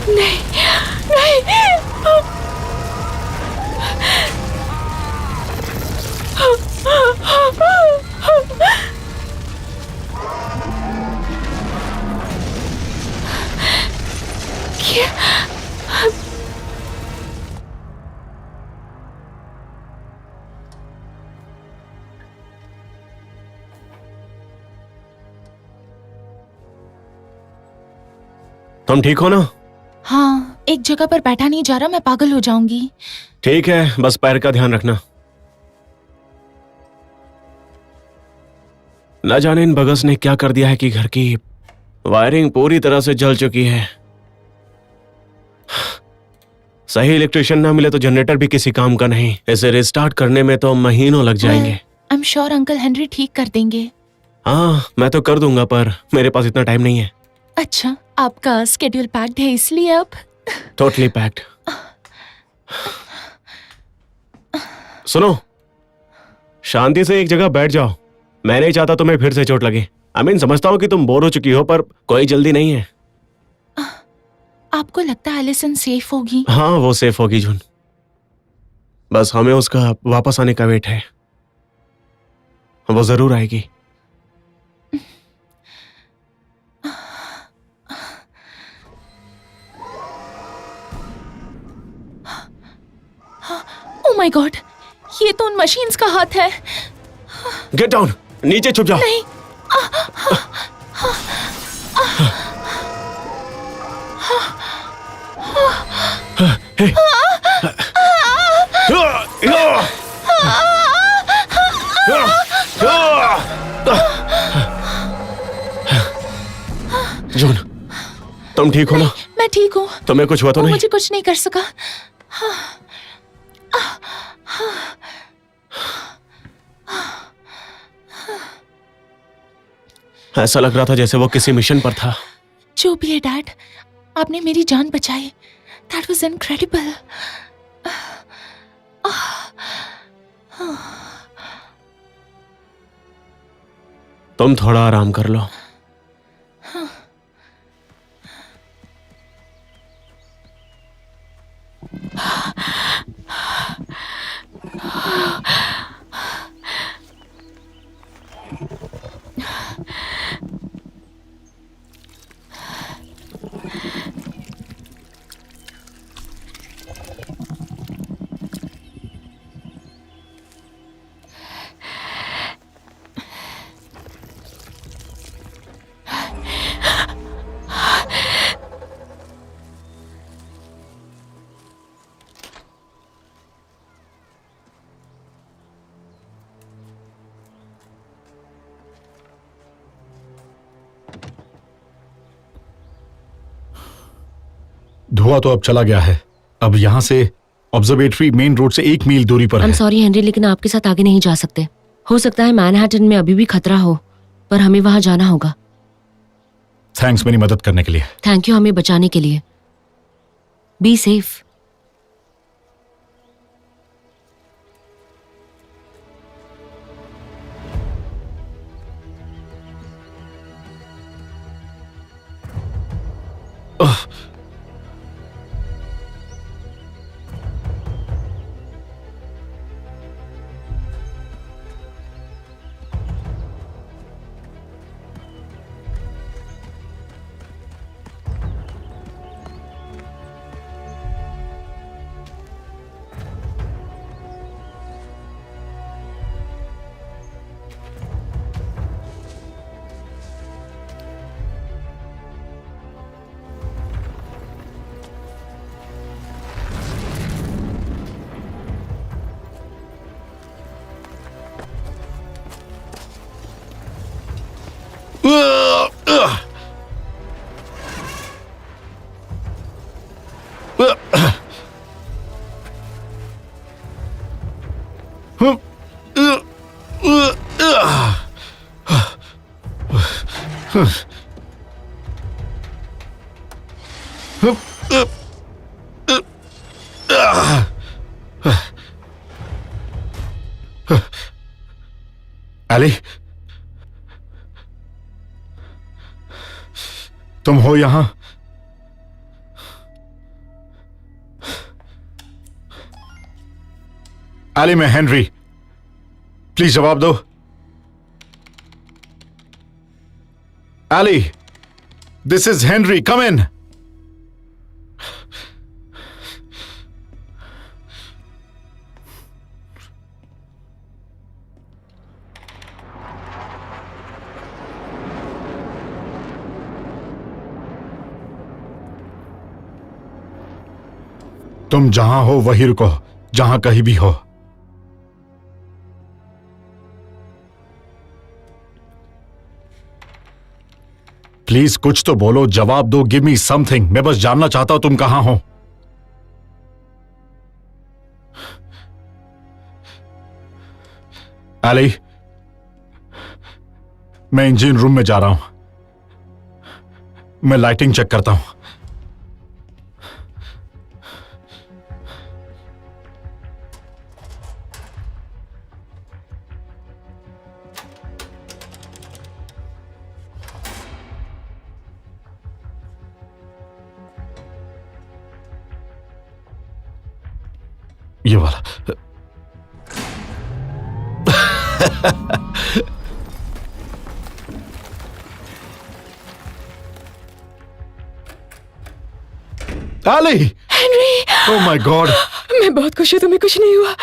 नहीं नहीं। क्या? तुम ठीक हो ना? हाँ, एक जगह पर बैठा नहीं जा रहा, मैं पागल हो जाऊंगी। ठीक है, बस पैर का ध्यान रखना। न जाने इन बगस ने क्या कर दिया है कि घर की वायरिंग पूरी तरह से जल चुकी है। सही इलेक्ट्रिशियन ना मिले तो जनरेटर भी किसी काम का नहीं। इसे रिस्टार्ट करने में तो महीनों लग जाएंगे। I am sure uncle Henry ठीक कर देंगे। हाँ, मैं तो कर दूंगा, पर मेरे पास इतना टाइम नहीं है। अच्छा, आपका स्केड्यूल पैक्ड है इसलिए अब? Totally packed. सुनो, शांति से एक जगह बैठ जाओ। मैं नहीं चाहता तुम्हें फिर से चोट लगे। समझता हूँ कि तुम बोर हो चुकी हो, पर कोई जल्दी नहीं है। आपको लगता है एलिसन सेफ होगी? हाँ, वो सेफ होगी जून। बस हमें उसका वापस आने का वेट है। वो जरूर आएगी। ओह माय गॉड, ये तो उन मशीन्स का हाथ है। गेट डाउन, नीचे छुप जाओ। नहीं। जून, तुम ठीक हो ना? मैं ठीक हूँ। तुम्हें कुछ हुआ तो वो नहीं? मुझे कुछ नहीं कर सका। ऐसा लग रहा था जैसे वो किसी मिशन पर था। जो भी है डैड, आपने मेरी जान बचाई। That was incredible. तुम थोड़ा आराम कर लो। धुआं तो अब चला गया है। अब यहाँ से ऑब्जर्वेटरी मेन रोड से 1 मील दूरी पर है। सॉरी हेनरी, लेकिन आपके साथ आगे नहीं जा सकते। हो सकता है मैनहट्टन में अभी भी खतरा हो, पर हमें वहां जाना होगा। थैंक्स मेरी मदद करने के लिए। थैंक यू हमें बचाने के लिए। Be safe. Ugh. एली, तुम हो यहां? एली, मैं हेनरी, प्लीज जवाब दो। Eli, this is Henry, come इन। तुम जहां हो वहीं रुको, जहां कहीं भी हो। प्लीज कुछ तो बोलो, जवाब दो, गिव मी समथिंग। मैं बस जानना चाहता हूं तुम कहां हो। एली, मैं इंजीन रूम में जा रहा हूं। मैं लाइटिंग चेक करता हूं। ये वाला। Ellie! Henry! Oh my God! मैं बहुत खुश हूं, तुम्हें कुछ नहीं हुआ।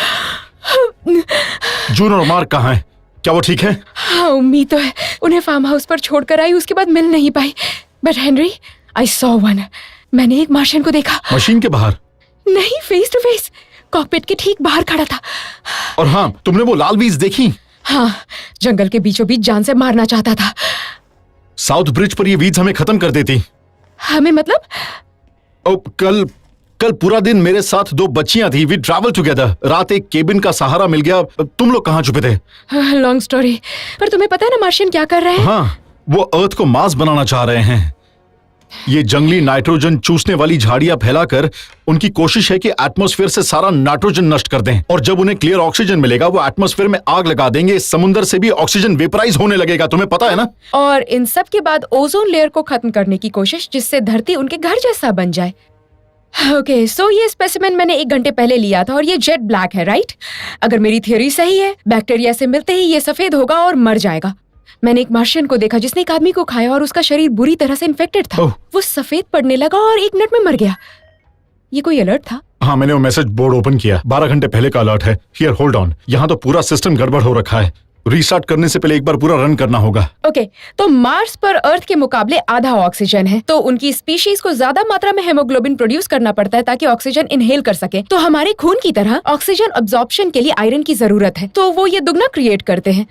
जून और मार्क कहाँ हैं? क्या वो ठीक है? हाँ, उम्मीद तो है। उन्हें फार्म हाउस पर छोड़कर आई, उसके बाद मिल नहीं पाई। But Henry, I saw one. मैंने एक मार्शियन को देखा। मशीन के बाहर? नहीं, फेस टू फेस, कॉकपिट के ठीक बाहर खड़ा था। और हाँ, तुमने वो लाल वीज देखी? हाँ, जंगल के बीचों बीच जान से मारना चाहता था। साउथ ब्रिज पर ये वीज हमें खत्म कर देती। हमें मतलब? ओ, कल पूरा दिन मेरे साथ 2 बच्चियां थी। We travel together. रात एक केबिन का सहारा मिल गया। तुम लोग कहाँ छुपे थे? Long story. पर तुम्हें पता है ना मार्शियन क्या कर रहे हैं? हाँ, वो अर्थ को मांस बनाना चाह रहे हैं। ये जंगली नाइट्रोजन चूसने वाली झाड़ियां फैलाकर उनकी कोशिश है कि एटमॉस्फेयर से सारा नाइट्रोजन नष्ट कर दें, और जब उन्हें क्लियर ऑक्सीजन मिलेगा वो एटमॉस्फेयर में आग लगा देंगे। समुद्र से भी ऑक्सीजन वेपराइज होने लगेगा। तुम्हें पता है ना? और इन सब के बाद ओजोन लेयर को खत्म करने की कोशिश, जिससे धरती उनके घर जैसा बन जाए। ओके, सो ये स्पेसिमेन मैंने 1 घंटे पहले लिया था और ये जेट ब्लैक है, राइट? अगर मेरी थियोरी सही है, बैक्टीरिया से मिलते ही ये सफेद होगा और मर जाएगा। मैंने एक मार्शियन को देखा जिसने एक आदमी को खाया और उसका शरीर बुरी तरह से इन्फेक्टेड था। वो सफेद पड़ने लगा और 1 मिनट में मर गया। ये कोई अलर्ट था? हाँ, मैंने वो मैसेज बोर्ड ओपन किया। 12 घंटे पहले का अलर्ट है। Here, hold on. यहाँ तो पूरा सिस्टम गड़बड़ हो रखा है। रीस्टार्ट करने से पहले एक बार पूरा रन करना होगा। ओके, तो मार्स पर अर्थ के मुकाबले आधा ऑक्सीजन है, तो उनकी स्पीशीज को ज्यादा मात्रा में हेमोग्लोबिन प्रोड्यूस करना पड़ता है ताकि ऑक्सीजन इनहेल कर सके। तो हमारे खून की तरह ऑक्सीजन अब्जॉर्प्शन के लिए आयरन की जरूरत है, तो वो ये दुगना क्रिएट करते हैं।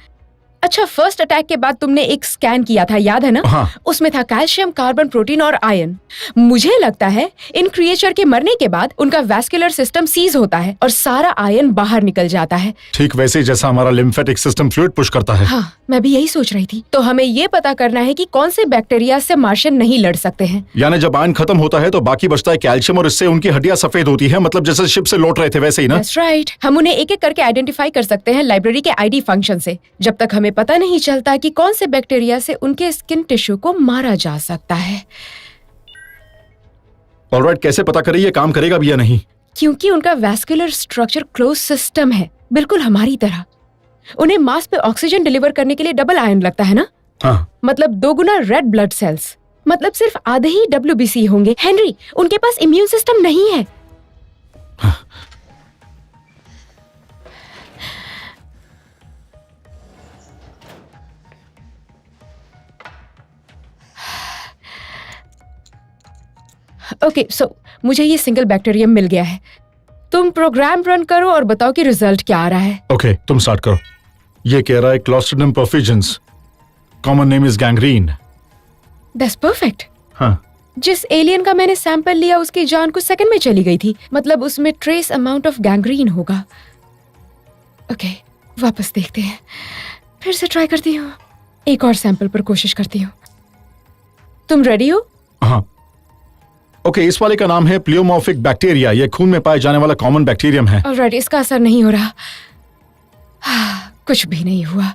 अच्छा, फर्स्ट अटैक के बाद तुमने एक स्कैन किया था, याद है ना? हाँ। उसमें था कैल्शियम, कार्बन, प्रोटीन और आयरन। मुझे लगता है इन क्रिएचर के मरने के बाद उनका वैस्कुलर सिस्टम सीज होता है और सारा आयरन बाहर निकल जाता है। ठीक वैसे जैसा हमारा लिम्फेटिक सिस्टम फ्लूइड पुश करता है। हाँ, मैं भी यही सोच रही थी। तो हमें ये पता करना है कि कौन से बैक्टीरिया से मार्शियन नहीं लड़ सकते हैं। यानी जब आयरन खत्म होता है तो बाकी बचता है कैल्शियम, और इससे उनकी हड्डियां सफेद होती है। मतलब जैसे शिप से लौट रहे थे वैसे ही ना? That's right. हम उन्हें एक एक करके आइडेंटिफाई कर सकते हैं लाइब्रेरी के आईडी फंक्शन से। जब तक हमें पता नहीं चलता कि कौन से बैक्टीरिया से उनके स्किन टिश्यू को मारा जा सकता है। ऑलराइट, कैसे पता करें ये काम करेगा भी या नहीं? क्योंकि उनका वैस्कुलर स्ट्रक्चर क्लोज सिस्टम है, बिल्कुल हमारी तरह। उन्हें मांस पे ऑक्सीजन डिलीवर करने के लिए डबल आयरन लगता है ना? हाँ। मतलब 2 गुना रेड ब्लड सेल्स। मतलब सिर्फ आधे ही WBC होंगे। हेनरी, उनके पास इम्यून सिस्टम नहीं है। हाँ। ओके, सो मुझे ये सिंगल बैक्टीरियम मिल गया है। तुम प्रोग्राम रन करो और बताओ कि रिजल्ट क्या आ रहा है। ओके, तुम स्टार्ट करो। ये कह रहा है Clostridium perfringens, common name is gangrene. That's perfect. हाँ। जिस एलियन का मैंने सैंपल लिया उसकी जान कुछ सेकंड में चली गई थी। मतलब उसमें ट्रेस अमाउंट ऑफ गैंग्रीन होगा। ओके, वापस देखते हैं। फिर से ट्राई करती हूँ। एक और सैंपल पर कोशिश करती हूँ। तुम रेडी हो? हाँ। ओके, इस वाले का नाम है प्लियोमॉर्फिक बैक्टीरिया। ये खून में पाए जाने वाला कॉमन बैक्टीरियम है। ऑलराइट, इसका असर नहीं हो रहा। कुछ भी नहीं हुआ।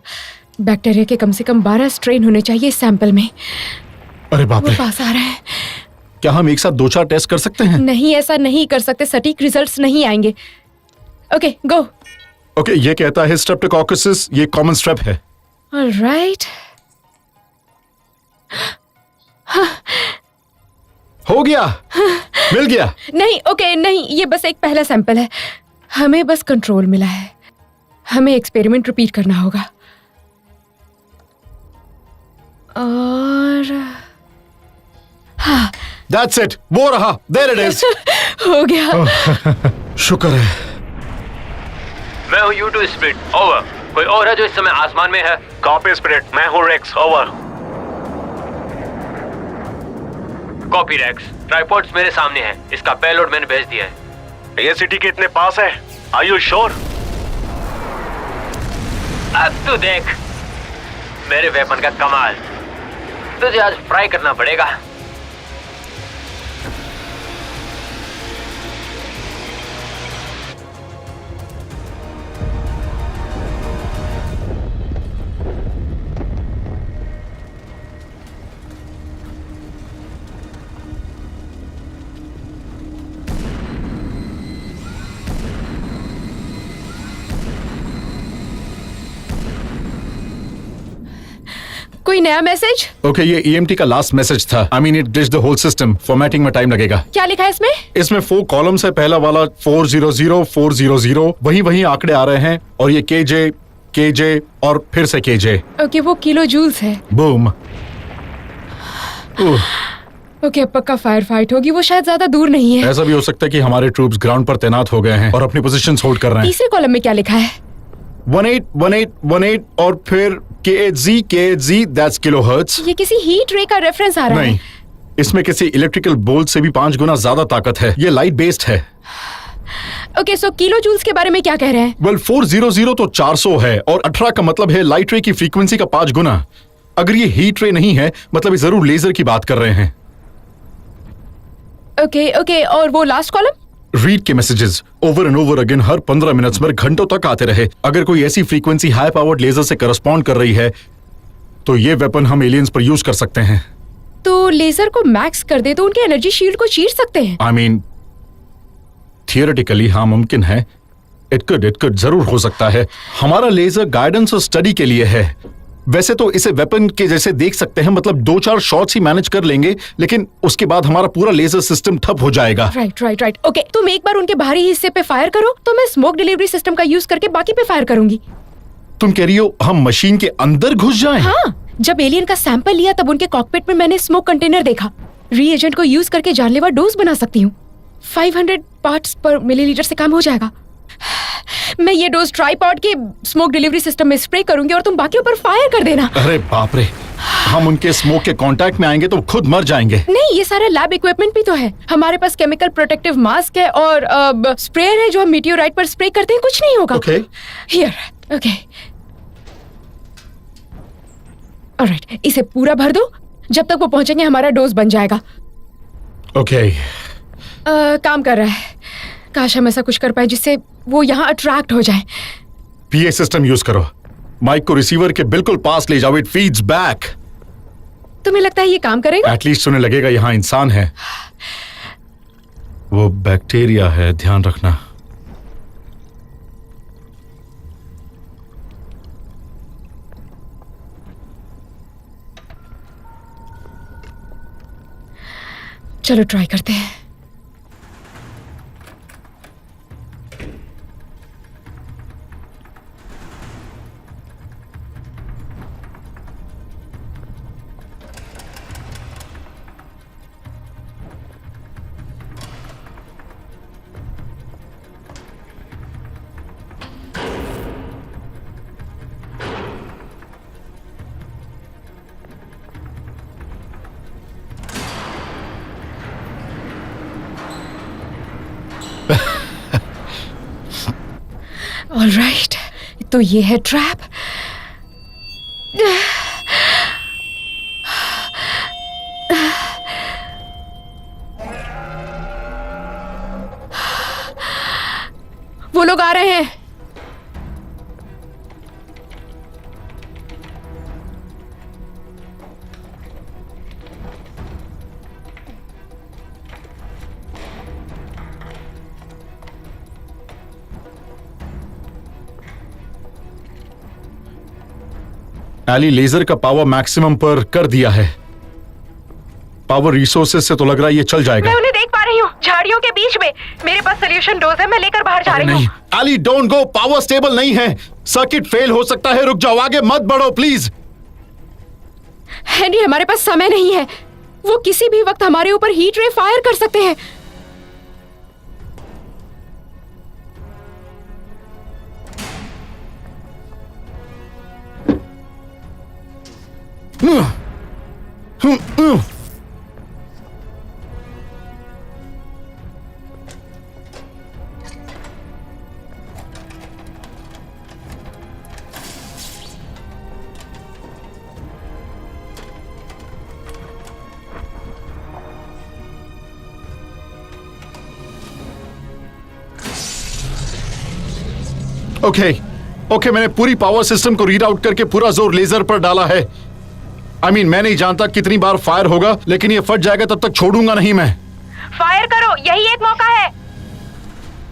बैक्टीरिया के कम से कम 12 स्ट्रेन होने चाहिए इस सैंपल में। अरे बाप वो रे, पास आ रहा है। क्या हम एक साथ 2-4 टेस्ट कर सकते हैं? नहीं, ऐसा नहीं कर सकते, सटीक रिजल्ट्स नहीं आएंगे। ओके, गो। ओके, ये कहता है स्ट्रेप्टोकोकस, ये कॉमन स्ट्रेप है। ऑलराइट। हो गया, मिल गया। नहीं, ओके, नहीं, ये बस एक पहला सैंपल है। हमें बस कंट्रोल मिला है। हमें एक्सपेरिमेंट रिपीट करना होगा। और हाँ, That's it, वो रहा, there it is। हो गया। शुक्र है। मैं हूँ U2 स्प्रिट, ओवर। कोई और है जो इस समय आसमान में है? कॉपी स्प्रिट, मैं हूँ Rex, over. Copy Rex, tripods मेरे सामने है। इसका पेलोड मैंने भेज दिया है। ये सिटी के इतने पास है? Are you sure? अब तू देख मेरे वेपन का कमाल। तुझे आज फ्राई करना पड़ेगा। कोई नया मैसेज? ओके, ये EMT का लास्ट मैसेज था। I mean it dish the whole system. Formatting में टाइम लगेगा। क्या लिखा है इसमें? इसमें 4 कॉलम्स है। पहला वाला 400 400, वही आंकड़े आ रहे हैं। और ये KJ और फिर से KJ। ओके, वो किलो जूल्स है। बूम। ओके, अब पक्का फायर फाइट होगी। वो शायद ज्यादा दूर नहीं है। ऐसा भी हो सकता है कि हमारे ट्रूप्स ग्राउंड पर तैनात हो गए हैं और अपनी पोजीशन होल्ड कर रहे हैं। तीसरे कॉलम में क्या लिखा है? 181818 और फिर KHZ, दैट्स किलोहर्ट्ज। ये किसी हीट रे का रेफरेंस आ रहा नहीं, है। इसमें किसी इलेक्ट्रिकल बोल्ट से भी 5 गुना ज्यादा ताकत है। ये लाइट बेस्ड है। ओके, सो किलो जूल्स के बारे में क्या कह रहे हैं? वेल 400 तो 400 है और 18 का मतलब है लाइट रे की फ्रीक्वेंसी का 5 गुना। अगर ये हीट रे नहीं है मतलब ये जरूर लेजर की बात कर रहे हैं। ओके, और वो लास्ट कॉलम? रीड के messages over and over again her 15 minutes में घंटों तक आते रहे। अगर कोई ऐसी फ्रीक्वेंसी हाई पावर्ड लेजर से करस्पॉन्ड कर रही है तो ये वेपन हम एलियंस पर यूज कर सकते हैं। तो लेजर को मैक्स कर दे तो उनके एनर्जी शील्ड को चीर सकते हैं। आई मीन थियोरेटिकली हाँ, मुमकिन है। इट कुड जरूर हो सकता है। हमारा लेजर गाइडेंस और स्टडी के लिए है। वैसे तो इसे वेपन के जैसे देख सकते हैं, मतलब 2-4 शॉट्स ही मैनेज कर लेंगे, लेकिन उसके बाद हमारा पूरा लेजर सिस्टम ठप हो जाएगा। राइट। ओके, तुम एक बार उनके बाहरी हिस्से पे फायर करो तो मैं स्मोक डिलीवरी सिस्टम का यूज करके बाकी पे फायर करूंगी। तुम कह रही हो हम मशीन के अंदर घुस जाएं? हाँ, जब एलियन का सैंपल लिया तब उनके कॉकपिट में मैंने स्मोक कंटेनर देखा। रीएजेंट को यूज करके जानलेवा डोज बना सकती हूँ। 500 पार्ट्स पर मिलीलीटर से काम हो जाएगा। मैं ये डोज ट्राइपॉड के स्मोक डिलीवरी सिस्टम में स्प्रे करूंगी और तुम बाकी ऊपर फायर कर देना। अरे बाप रे, हम उनके स्मोक के कांटेक्ट में आएंगे तो खुद मर जाएंगे। नहीं, ये सारा लैब इक्विपमेंट भी तो है। हमारे पास केमिकल प्रोटेक्टिव मास्क है और स्प्रेयर है जो हम मीटियोराइट पर स्प्रे करते हैं। कुछ नहीं होगा। ओके, हियर, ओके, ऑलराइट, इसे पूरा भर दो। जब तक वो पहुंचेंगे हमारा डोज बन जाएगा। ओके। काम कर रहा है। काश हम ऐसा कुछ कर पाए जिससे वो यहाँ अट्रैक्ट हो जाए। PA सिस्टम यूज करो। माइक को रिसीवर के बिल्कुल पास ले जाओ। It feeds back. तुम्हें लगता है ये काम करेगा? एटलीस्ट उन्हें लगेगा यहाँ इंसान है। वो बैक्टीरिया है, ध्यान रखना। चलो ट्राई करते हैं। ऑलराइट, तो ये है ट्रैप। लोग आ रहे हैं। एली, लेजर का पावर मैक्सिमम पर कर दिया है। पावर रिसोर्सेज से तो लग रहा है ये चल जाएगा। मैं उन्हें देख पा रही हूँ, झाड़ियों के बीच में। मेरे पास सोल्यूशन डोज है, मैं लेकर बाहर जा रही हूँ। Ellie, don't go, power stable नहीं है, सर्किट फेल हो सकता है। रुक जाओ, आगे मत बढ़ो प्लीज। हेनरी, हमारे पास समय नहीं है। वो किसी भी वक्त हमारे ऊपर हीट रे फायर कर सकते हैं। ओके, मैंने पूरी पावर सिस्टम को रीड आउट करके पूरा जोर लेजर पर डाला है। मैं नहीं जानता कितनी बार फायर होगा, लेकिन ये फट जाएगा तब तक छोड़ूंगा नहीं मैं। फायर करो, यही एक मौका है।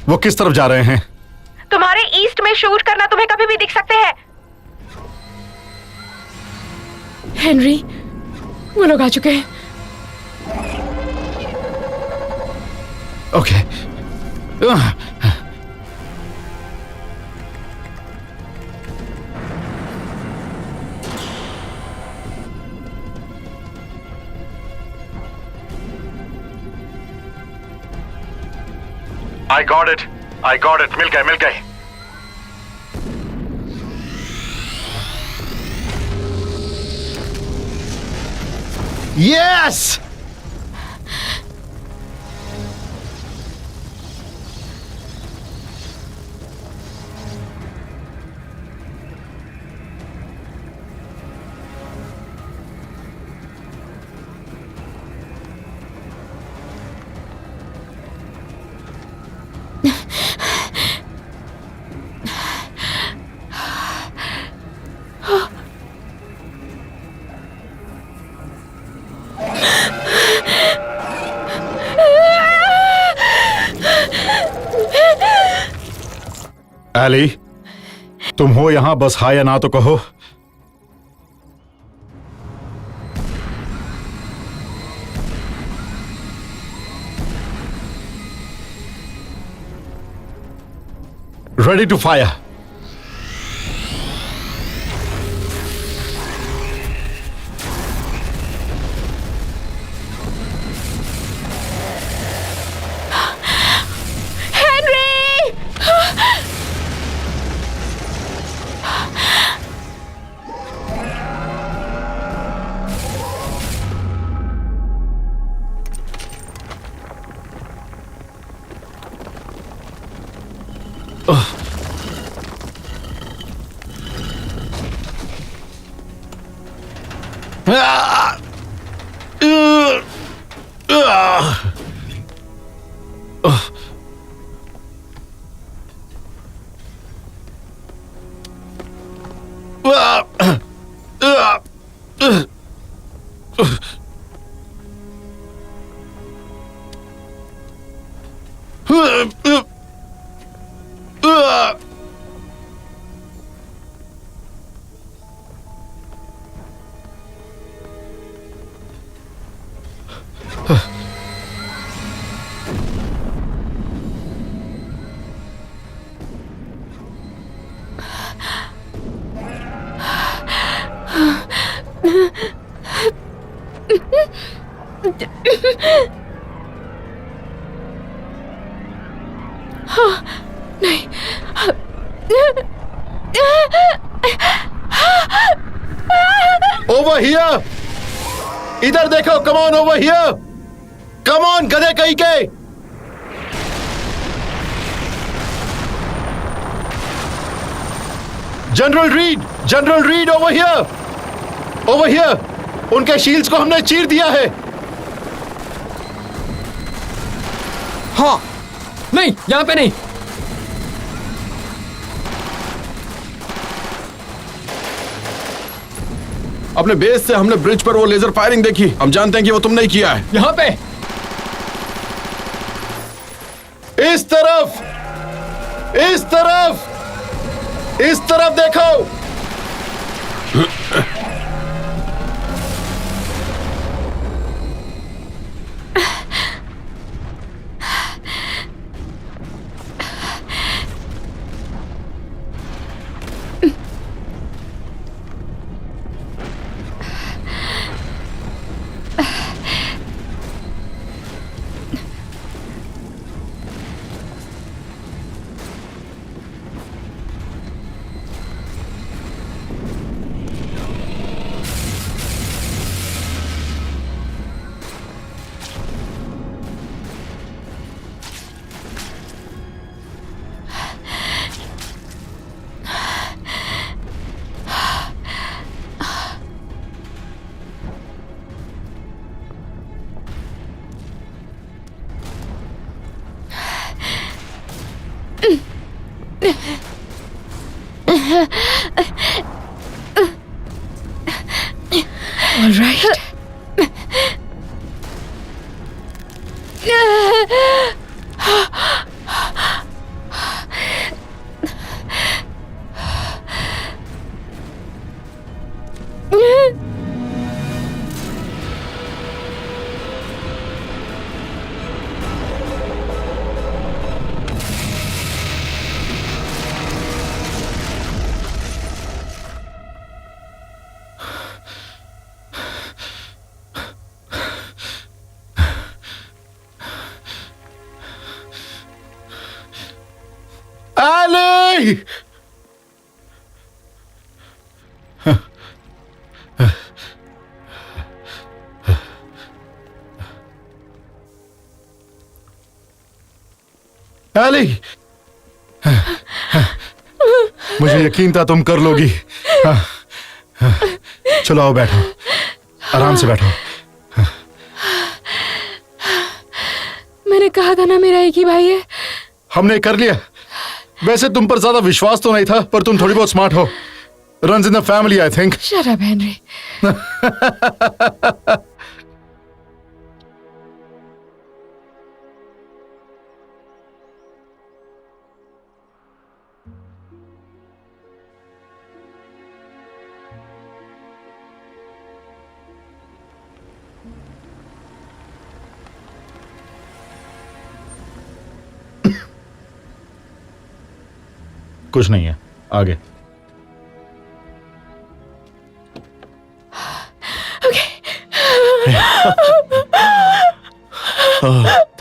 वो किस तरफ जा रहे हैं? तुम्हारे ईस्ट में शूट करना तुम्हें कभी भी दिख सकते हैं। हेनरी, वो लोग आ चुके हैं। ओके। I got it, मिल गए। यस! एली, तुम हो यहां, बस हाँ या ना तो कहो। Ready to fire. Over here, इधर देखो, come on over here, come on गधे कहीं के। General Reed over here. उनके शील्ड्स को हमने चीर दिया है। हाँ, नहीं, यहां पे नहीं। अपने बेस से हमने ब्रिज पर वो लेजर फायरिंग देखी। हम जानते हैं कि वो तुमने ही किया है। यहाँ पे इस तरफ, इस तरफ, इस तरफ देखो। All right. Ali! Ali! मुझे यकीन था तुम कर लोगी। चलो आओ, बैठो, आराम से बैठो। मैंने कहा था ना मेरा एक ही भाई है। हमने कर लिया। वैसे तुम पर ज्यादा विश्वास तो नहीं था, पर तुम थोड़ी बहुत स्मार्ट हो। Runs in the family, I think. Shut up, Henry. कुछ नहीं है, आगे।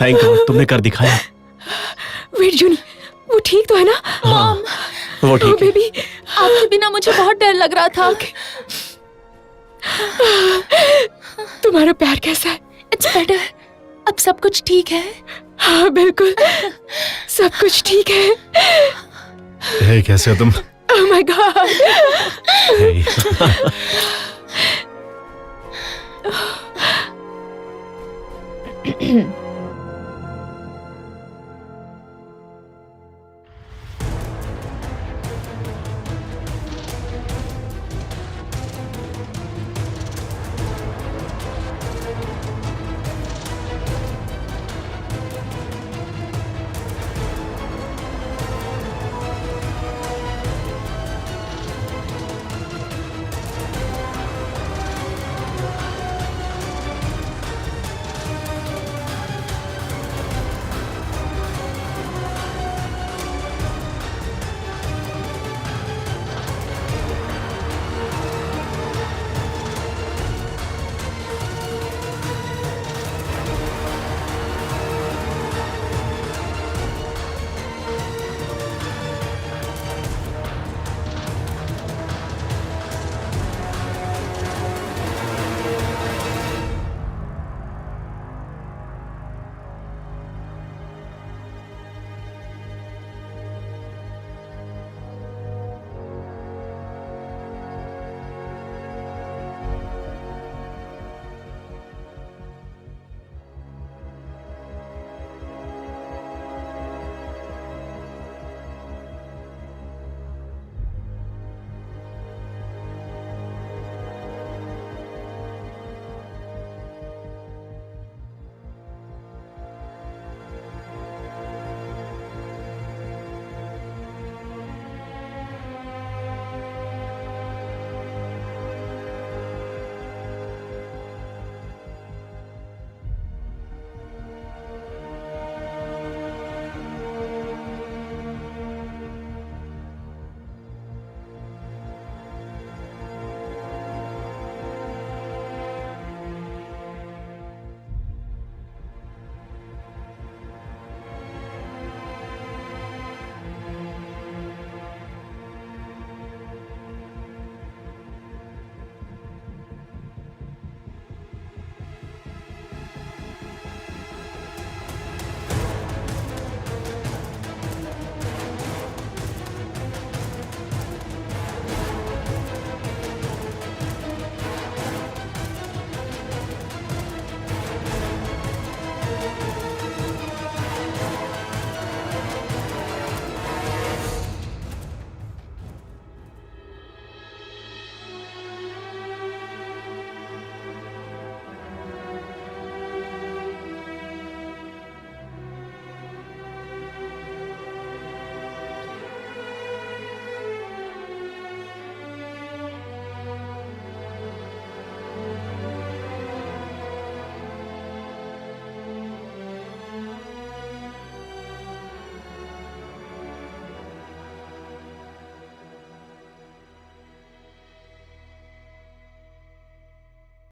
थैंक गॉड, तुमने कर दिखाया। वेट जूनी, वो ठीक तो है ना? हाँ, वो ठीक है। बेबी, आपके बिना मुझे बहुत डर लग रहा था। तुम्हारा प्यार कैसा है? It's better. अब सब कुछ ठीक है? हाँ बिल्कुल, सब कुछ ठीक है। हे, कैसे हो तुम? Oh my God! Hey.